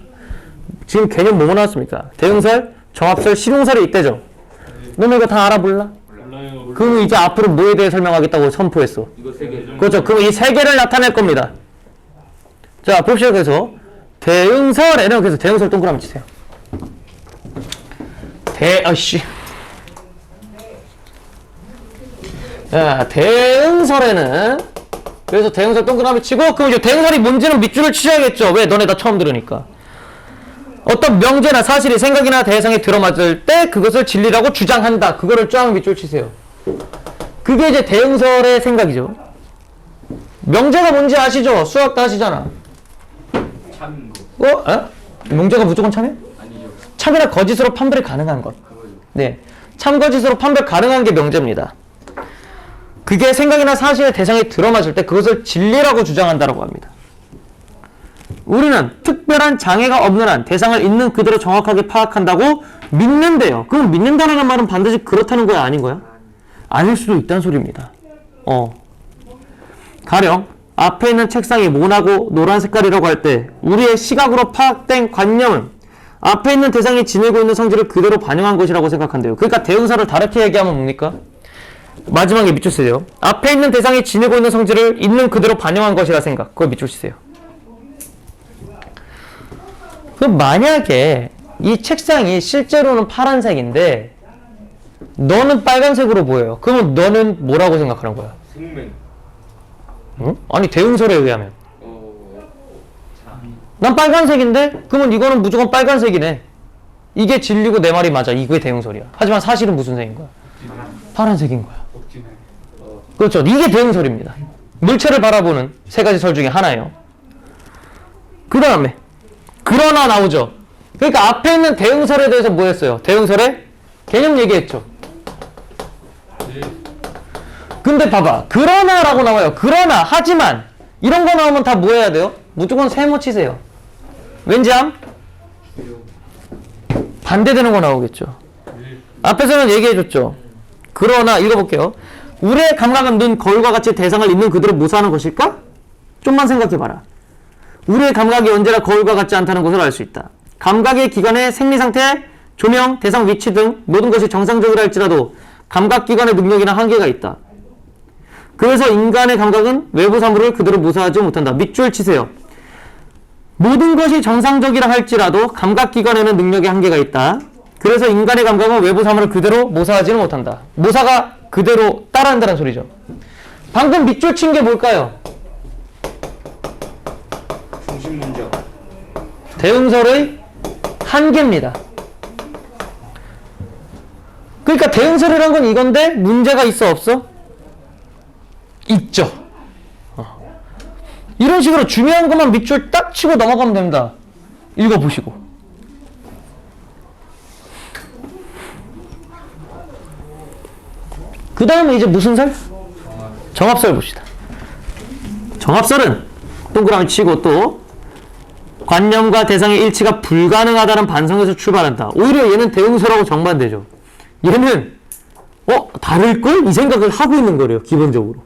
지금 개념 뭐뭐 나왔습니까? 대응설, 정합설, 실용설이 있대죠. 너네 이거 다 알아볼라? 몰라요. 그럼 이제 앞으로 뭐에 대해 설명하겠다고 선포했어? 이거 세 개. 그렇죠. 그럼 이 세 개를 나타낼 겁니다. 자, 봅시다. 그래서 대응설에는 그래서 대응설 동그라미 치세요. 자, 대응설에는 그래서 대응설 동그라미 치고 그럼 이제 대응설이 뭔지는 밑줄을 치셔야겠죠. 왜? 너네 다 처음 들으니까. 어떤 명제나 사실이 생각이나 대상에 들어맞을 때 그것을 진리라고 주장한다. 그거를 쫙 밑줄 치세요. 그게 이제 대응설의 생각이죠. 명제가 뭔지 아시죠? 수학도 하시잖아. 참 거. 명제가 무조건 참여? 아니죠. 참이나 거짓으로 판별이 가능한 것. 네. 참거짓으로 판별 가능한 게 명제입니다. 그게 생각이나 사실의 대상에 들어맞을 때 그것을 진리라고 주장한다고 합니다. 우리는 특별한 장애가 없는 한 대상을 있는 그대로 정확하게 파악한다고 믿는데요. 그럼 믿는다는 말은 반드시 그렇다는 거야, 아닌 거야? 아닐 수도 있다는 소리입니다. 가령 앞에 있는 책상이 모나고 노란 색깔이라고 할 때 우리의 시각으로 파악된 관념은 앞에 있는 대상이 지니고 있는 성질을 그대로 반영한 것이라고 생각한대요. 그러니까 대응사를 다르게 얘기하면 뭡니까? 마지막에 밑줄 쓰세요. 앞에 있는 대상이 지니고 있는 성질을 있는 그대로 반영한 것이라 생각. 그걸 밑줄 쓰세요. 그럼 만약에 이 책상이 실제로는 파란색인데 너는 빨간색으로 보여요. 그러면 너는 뭐라고 생각하는 거야? 생명. 응? 아니 대응설에 의하면 자. 난 빨간색인데? 그러면 이거는 무조건 빨간색이네. 이게 진리고 내 말이 맞아. 이게 대응설이야. 하지만 사실은 무슨 색인 거야? 파란색인 거야. 억지네. 그렇죠. 이게 대응설입니다. 물체를 바라보는 세 가지 설 중에 하나예요. 그 다음에 그러나 나오죠. 그러니까 앞에 있는 대응설에 대해서 뭐 했어요? 대응설에 개념 얘기했죠. 네. 근데 봐봐. 그러나라고 나와요. 그러나, 하지만 이런 거 나오면 다 뭐 해야 돼요? 무조건 세모 치세요. 왠지 암? 반대되는 거 나오겠죠. 앞에서는 얘기해줬죠. 그러나 읽어볼게요. 우리의 감각은 눈, 거울과 같이 대상을 있는 그대로 묘사하는 것일까? 좀만 생각해봐라. 우리의 감각이 언제나 거울과 같지 않다는 것을 알 수 있다. 감각의 기관의 생리상태, 조명, 대상 위치 등 모든 것이 정상적이라 할지라도 감각기관의 능력이나 한계가 있다. 그래서 인간의 감각은 외부 사물을 그대로 묘사하지 못한다. 밑줄 치세요. 모든 것이 정상적이라 할지라도 감각기관에는 능력의 한계가 있다. 그래서 인간의 감각은 외부 사물을 그대로 묘사하지는 못한다. 묘사가 그대로 따라한다는 소리죠. 방금 밑줄 친 게 뭘까요? 대응설의 한계입니다. 그러니까 대응설이란 건 이건데 문제가 있어 없어? 있죠. 이런 식으로 중요한 것만 밑줄 딱 치고 넘어가면 됩니다. 읽어보시고. 그 다음에 이제 무슨 설? 정합설 봅시다. 정합설은 동그라미 치고 또 관념과 대상의 일치가 불가능하다는 반성에서 출발한다. 오히려 얘는 대응설하고 정반대죠. 얘는 다를걸? 이 생각을 하고 있는 거래요. 기본적으로.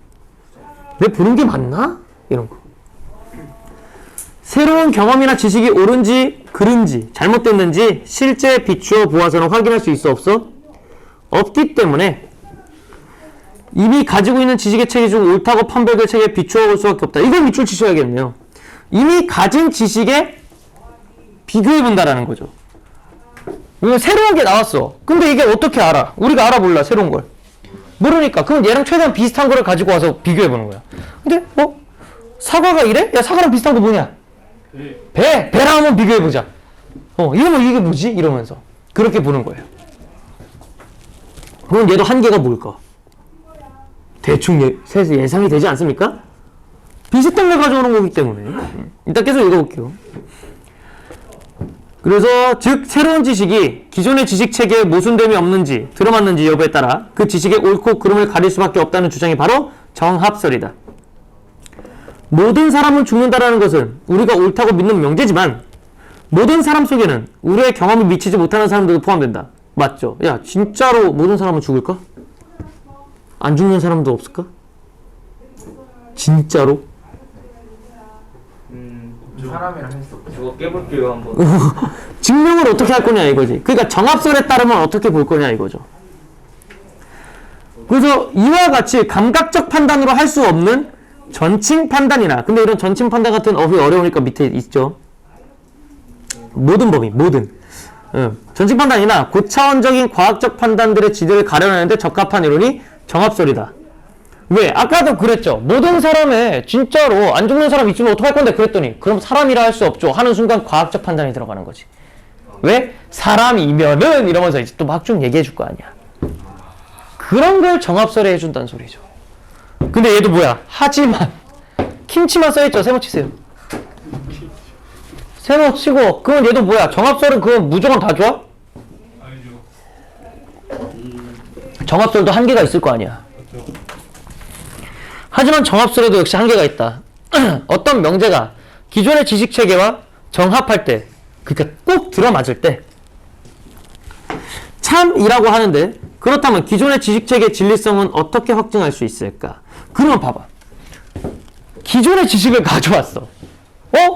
내 보는 게 맞나? 이런 거. 새로운 경험이나 지식이 옳은지 그른지 잘못됐는지 실제 비추어 보아서는 확인할 수 있어 없어? 없기 때문에 이미 가지고 있는 지식의 체계 중 옳다고 판별될 체계에 비추어 볼 수밖에 없다. 이걸 밑줄 치셔야겠네요. 이미 가진 지식에 비교해 본다라는 거죠. 새로운 게 나왔어. 근데 이게 어떻게 알아? 우리가 알아 몰라 새로운 걸. 모르니까. 그럼 얘랑 최대한 비슷한 거를 가지고 와서 비교해 보는 거야. 근데 사과가 이래? 야 사과랑 비슷한 거 뭐냐? 배랑 한번 비교해 보자. 이러면 이게 뭐지? 이러면서 그렇게 보는 거예요. 그럼 얘도 한계가 뭘까? 대충 예상이 되지 않습니까? 비슷한 걸 가져오는 거기 때문에. 일단 계속 읽어볼게요. 그래서 즉 새로운 지식이 기존의 지식 체계에 모순됨이 없는지 들어맞는지 여부에 따라 그 지식의 옳고 그름을 가릴 수밖에 없다는 주장이 바로 정합설이다. 모든 사람은 죽는다라는 것은 우리가 옳다고 믿는 명제지만 모든 사람 속에는 우리의 경험이 미치지 못하는 사람들도 포함된다. 맞죠? 야 진짜로 모든 사람은 죽을까? 안 죽는 사람도 없을까? 진짜로? 사람이랑 할 수 없죠. 저거 깨볼게요 한번. 증명을 어떻게 할 거냐 이거지. 그러니까 정합설에 따르면 어떻게 볼 거냐 이거죠. 그래서 이와 같이 감각적 판단으로 할 수 없는 전칭 판단이나, 근데 이런 전칭 판단 같은 어휘 어려우니까 밑에 있죠. 모든 범위, 모든 전칭 판단이나 고차원적인 과학적 판단들의 지대를 가려내는데 적합한 이론이 정합설이다. 왜? 아까도 그랬죠. 모든 사람에 진짜로 안 죽는 사람 있으면 어떡할 건데 그랬더니 그럼 사람이라 할 수 없죠 하는 순간 과학적 판단이 들어가는 거지. 왜? 사람이면은 이러면서 이제 또 막 좀 얘기해 줄 거 아니야. 그런 걸 정합설에 해준다는 소리죠. 근데 얘도 뭐야? 하지만 김치만 써있죠. 세모 치세요. 세모 치고 그건 얘도 뭐야? 정합설은 그건 무조건 다 좋아? 정합설도 한계가 있을 거 아니야. 하지만 정합설에도 역시 한계가 있다. 어떤 명제가 기존의 지식체계와 정합할 때, 그러니까 꼭 들어맞을 때 참이라고 하는데, 그렇다면 기존의 지식체계의 진리성은 어떻게 확증할 수 있을까? 그러면 봐봐. 기존의 지식을 가져왔어.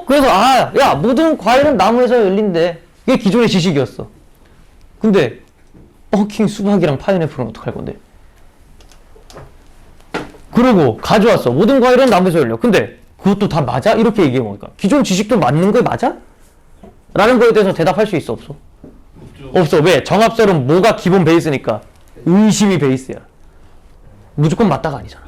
그래서 야 모든 과일은 나무에서 열린대. 이게 기존의 지식이었어. 근데 킹 수박이랑 파인애플은 어떡할 건데? 그러고 가져왔어. 모든 과일은 나무에서 열려. 근데 그것도 다 맞아? 이렇게 얘기해 보니까 기존 지식도 맞는 거 맞아? 라는 거에 대해서 대답할 수 있어 없어? 없어. 왜? 정합설은 뭐가 기본 베이스니까 의심이 베이스야. 무조건 맞다가 아니잖아.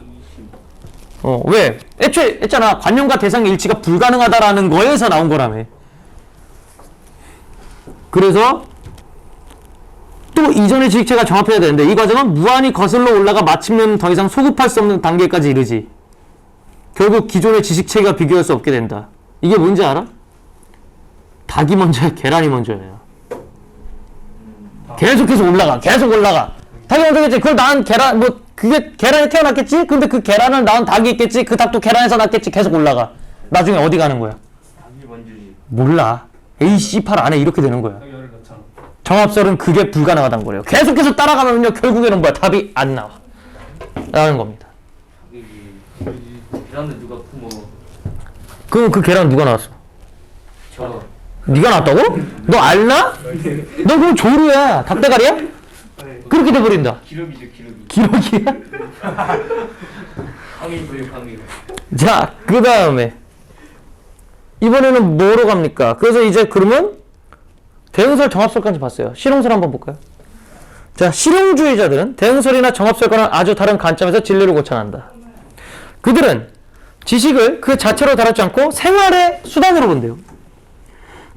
왜? 애초에 했잖아. 관념과 대상의 일치가 불가능하다라는 거에서 나온 거라며. 그래서 또 이전의 지식체가 정합해야 되는데 이 과정은 무한히 거슬러 올라가 마침내는 더 이상 소급할 수 없는 단계까지 이르지. 결국 기존의 지식체가 비교할 수 없게 된다. 이게 뭔지 알아? 닭이 먼저야, 계란이 먼저야. 계속해서 올라가. 계속 올라가. 닭이 먼저겠지. 그걸 낳은 계란, 그게 계란이 태어났겠지? 근데 그 계란을 낳은 닭이 있겠지? 그 닭도 계란에서 낳겠지? 계속 올라가. 나중에 어디 가는 거야? 닭이 먼저지. 몰라. AC8 안에 이렇게 되는 거야. 열을 넣잖아. 정합설은 그게 불가능하다는 거예요. 계속해서 따라가면요, 결국에는 뭐야? 답이 안 나와. 라는 겁니다. 계란을 누가 품어? 그럼 그 계란 누가 낳았어? 저. 네가 낳았다고? 너 알나? 너 그럼 조루야. 닭대가리야? 그렇게 돼버린다. 기러기죠 기러기. 기록이야? 강의고요 강의. 자, 그 다음에 이번에는 뭐로 갑니까? 그래서 이제 그러면 대응설, 정합설까지 봤어요. 실용설 한번 볼까요? 자, 실용주의자들은 대응설이나 정합설과는 아주 다른 관점에서 진리를 고찰한다. 그들은 지식을 그 자체로 다루지 않고 생활의 수단으로 본대요.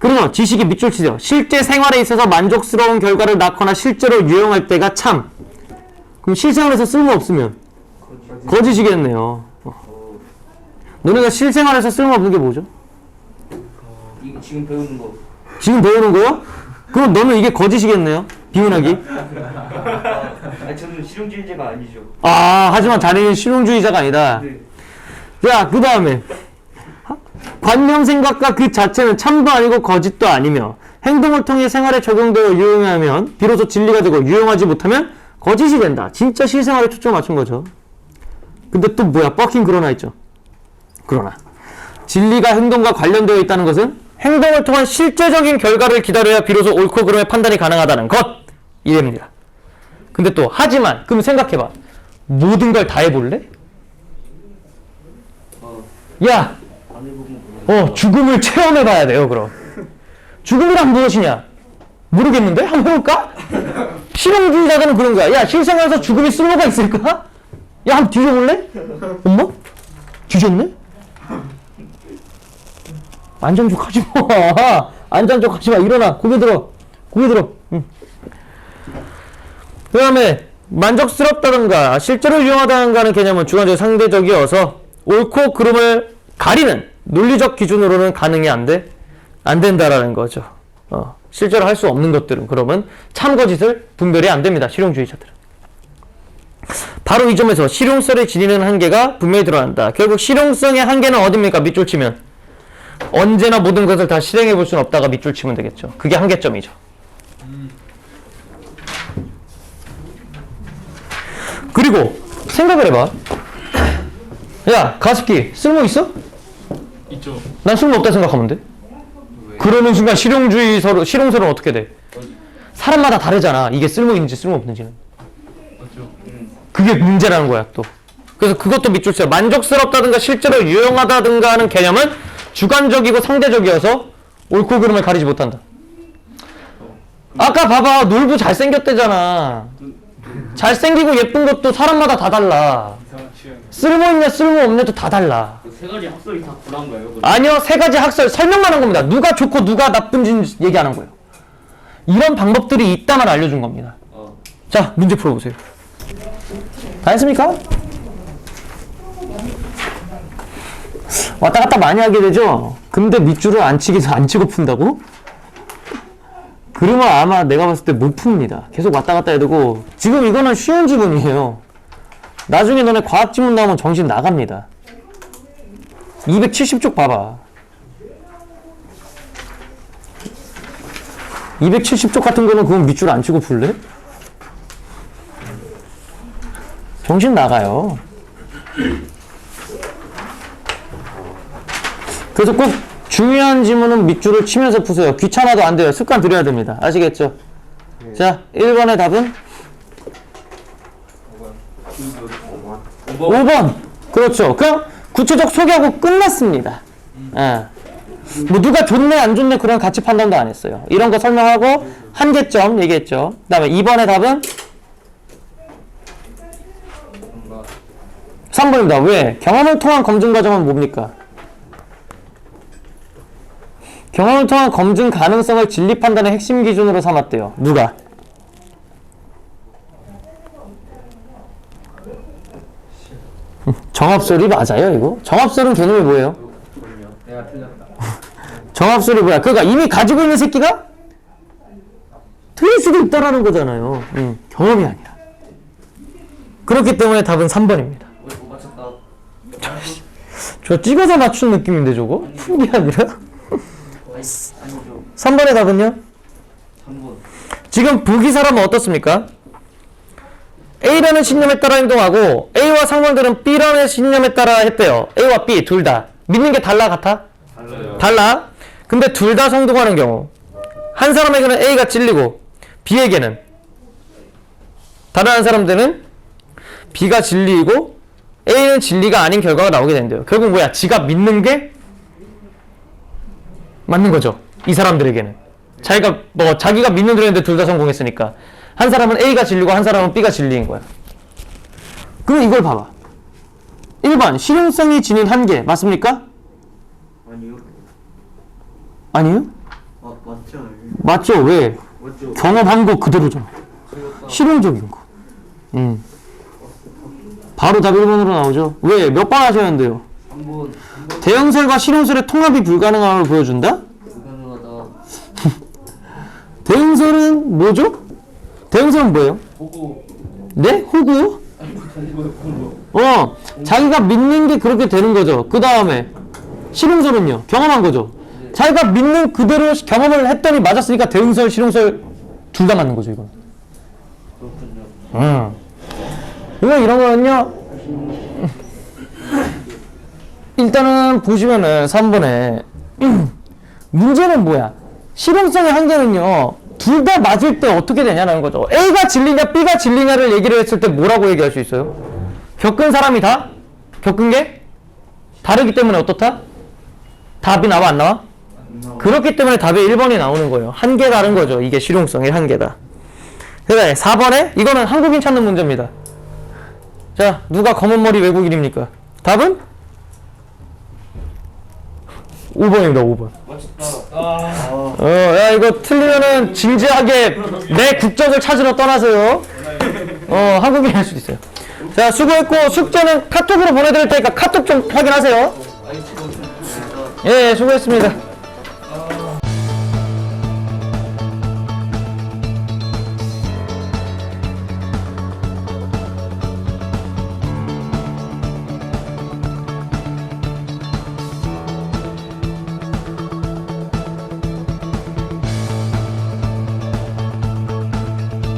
그러죠. 지식이 밑줄 치세요. 실제 생활에 있어서 만족스러운 결과를 낳거나 실제로 유용할 때가 참. 그럼 실생활에서 쓸모없으면 거짓이겠네요. 너네가 실생활에서 쓸모없는 게 뭐죠? 이거 지금 배우는 거. 지금 배우는 거요? 그럼 너는 이게 거짓이겠네요. 비문학이. 아 저는 실용주의자가 아니죠. 아, 하지만 자네는 실용주의자가 아니다. 네. 자, 그 다음에 관념 생각과 그 자체는 참도 아니고 거짓도 아니며 행동을 통해 생활에 적용되어 유용하면 비로소 진리가 되고 유용하지 못하면 거짓이 된다. 진짜 실생활에 초점 맞춘 거죠. 근데 또 뭐야? 뻑킹 그러나 있죠. 그러나 진리가 행동과 관련되어 있다는 것은 행동을 통한 실제적인 결과를 기다려야 비로소 옳고 그름의 판단이 가능하다는 것 이래입니다. 근데 또 하지만 그럼 생각해봐. 모든 걸 다 해볼래? 야! 안 해보면 죽음을 체험해봐야 돼요. 그럼 죽음이란 무엇이냐? 모르겠는데? 한번 해볼까? 실용주의자들은 그런 거야. 야, 실생활에서 죽음이 쓸모가 있을까? 야, 한번 뒤져볼래? 엄마? 뒤졌네? 안전족 하지 마. 안전족 하지 마. 일어나. 고개 들어. 고개 들어. 응. 그 다음에 만족스럽다든가 실제로 유용하다든가는 개념은 주관적 상대적이어서 옳고 그름을 가리는 논리적 기준으로는 가능이 안 된다라는 거죠. 실제로 할 수 없는 것들은 그러면 참거짓을 분별이 안 됩니다. 실용주의자들은. 바로 이 점에서 실용성을 지니는 한계가 분명히 드러난다. 결국 실용성의 한계는 어딥니까? 밑줄 치면 언제나 모든 것을 다 실행해 볼 수는 없다가 밑줄 치면 되겠죠. 그게 한계점이죠. 그리고 생각을 해봐. 야, 가습기 쓸모 있어? 있죠. 난 쓸모 없다 생각하면 돼. 그러는 순간 실용설은 어떻게 돼? 사람마다 다르잖아. 이게 쓸모 있는지 쓸모 없는지는. 맞죠. 그게 문제라는 거야 또. 그래서 그것도 밑줄 쳐요. 만족스럽다든가 실제로 유용하다든가 하는 개념은 주관적이고 상대적이어서 옳고 그름을 가리지 못한다. 아까 봐봐. 놀부 잘생겼대잖아. 잘생기고 예쁜 것도 사람마다 다 달라. 이상한 취향. 쓸모있냐 쓸모없냐도 다 달라. 세 가지 학설이 다 불안가요? 아니요. 세 가지 학설 설명만 한 겁니다. 누가 좋고 누가 나쁜지 얘기 안 한 거예요. 이런 방법들이 있다만 알려준 겁니다. 자, 문제 풀어보세요. 다 했습니까? 왔다 갔다 많이 하게 되죠? 근데 밑줄을 안 치고 푼다고? 그러면 아마 내가 봤을 때 못 풉니다. 계속 왔다 갔다 해야 되고, 지금 이거는 쉬운 지문이에요. 나중에 너네 과학 지문 나오면 정신 나갑니다. 270쪽 봐봐. 270쪽 같은 거는 그건 밑줄 안 치고 풀래? 정신 나가요. 그래서 꼭 중요한 지문은 밑줄을 치면서 푸세요. 귀찮아도 안 돼요. 습관 들여야 됩니다. 아시겠죠? 자, 1번의 답은? 5번. 그렇죠. 그냥 구체적 소개하고 끝났습니다. 예. 뭐 누가 좋네 안 좋네 그런 가치 판단도 안 했어요. 이런 거 설명하고 한계점 얘기했죠. 그 다음에 2번의 답은? 3번입니다. 왜? 경험을 통한 검증 과정은 뭡니까? 경험을 통한 검증 가능성을 진리 판단의 핵심 기준으로 삼았대요. 누가? 정합설이 맞아요, 이거? 정합설은 개념이 뭐예요? 내가 틀렸다. 정합설이 뭐야? 그러니까 이미 가지고 있는 새끼가 틀릴 수도 있다라는 거잖아요. 경험이 아니라. 그렇기 때문에 답은 3번입니다. 못 맞췄다. 저 찍어서 맞춘 느낌인데 저거? 푼 게 아니라? 아니죠. 3번의 답은요? 3번. 지금 부기사람은 어떻습니까? A라는 신념에 따라 행동하고 A와 상관들은 B라는 신념에 따라 했대요. A와 B 둘 다. 믿는 게 달라 같아? 달라요. 달라. 근데 둘 다 성공하는 경우 한 사람에게는 A가 진리고 B에게는 다른 한 사람들은 B가 진리이고 A는 진리가 아닌 결과가 나오게 된대요. 결국 뭐야? 지가 믿는 게 맞는 거죠. 이 사람들에게는. 자기가 믿는 대로 했는데 둘 다 성공했으니까. 한 사람은 A가 진리고 한 사람은 B가 진리인 거야. 그럼 이걸 봐봐. 1번 실용성이 지닌 한계 맞습니까? 아니요. 아니요? 맞죠? 왜? 맞죠? 경험한 거 그대로잖아. 실용적인 거. 바로 답 1번으로 나오죠. 왜? 몇 번 하셨는데요? 3번. 대형설과 실용설의 통합이 불가능함을 보여준다? 불가능하다. 대형설은 뭐죠? 대형설은 뭐예요? 보고. 네? 호구? 보고. 자기가 믿는 게 그렇게 되는 거죠. 그 다음에 실용설은요? 경험한 거죠. 자기가 믿는 그대로 경험을 했더니 맞았으니까 대응설, 실용설 둘 다 맞는 거죠, 이건. 그렇군요. 이건 이런 거는요. 일단은 보시면은 3번에 문제는 뭐야? 실용성의 한계는요. 둘 다 맞을 때 어떻게 되냐는 거죠. A가 진리냐 B가 진리냐를 얘기를 했을 때 뭐라고 얘기할 수 있어요? 겪은 사람이 다? 겪은 게? 다르기 때문에 어떻다? 답이 나와 안 나와? 그렇기 때문에 답이 1번이 나오는 거예요. 한계 다른 거죠. 이게 실용성의 한계다. 그 다음에 4번에 이거는 한국인 찾는 문제입니다. 자, 누가 검은 머리 외국인입니까? 답은? 5번입니다. 5번. 야, 이거 틀리면은 진지하게 내 국적을 찾으러 떠나세요. 한국인 할 수도 있어요. 자, 수고했고 숙제는 카톡으로 보내드릴 테니까 카톡 좀 확인하세요. 예, 수고했습니다.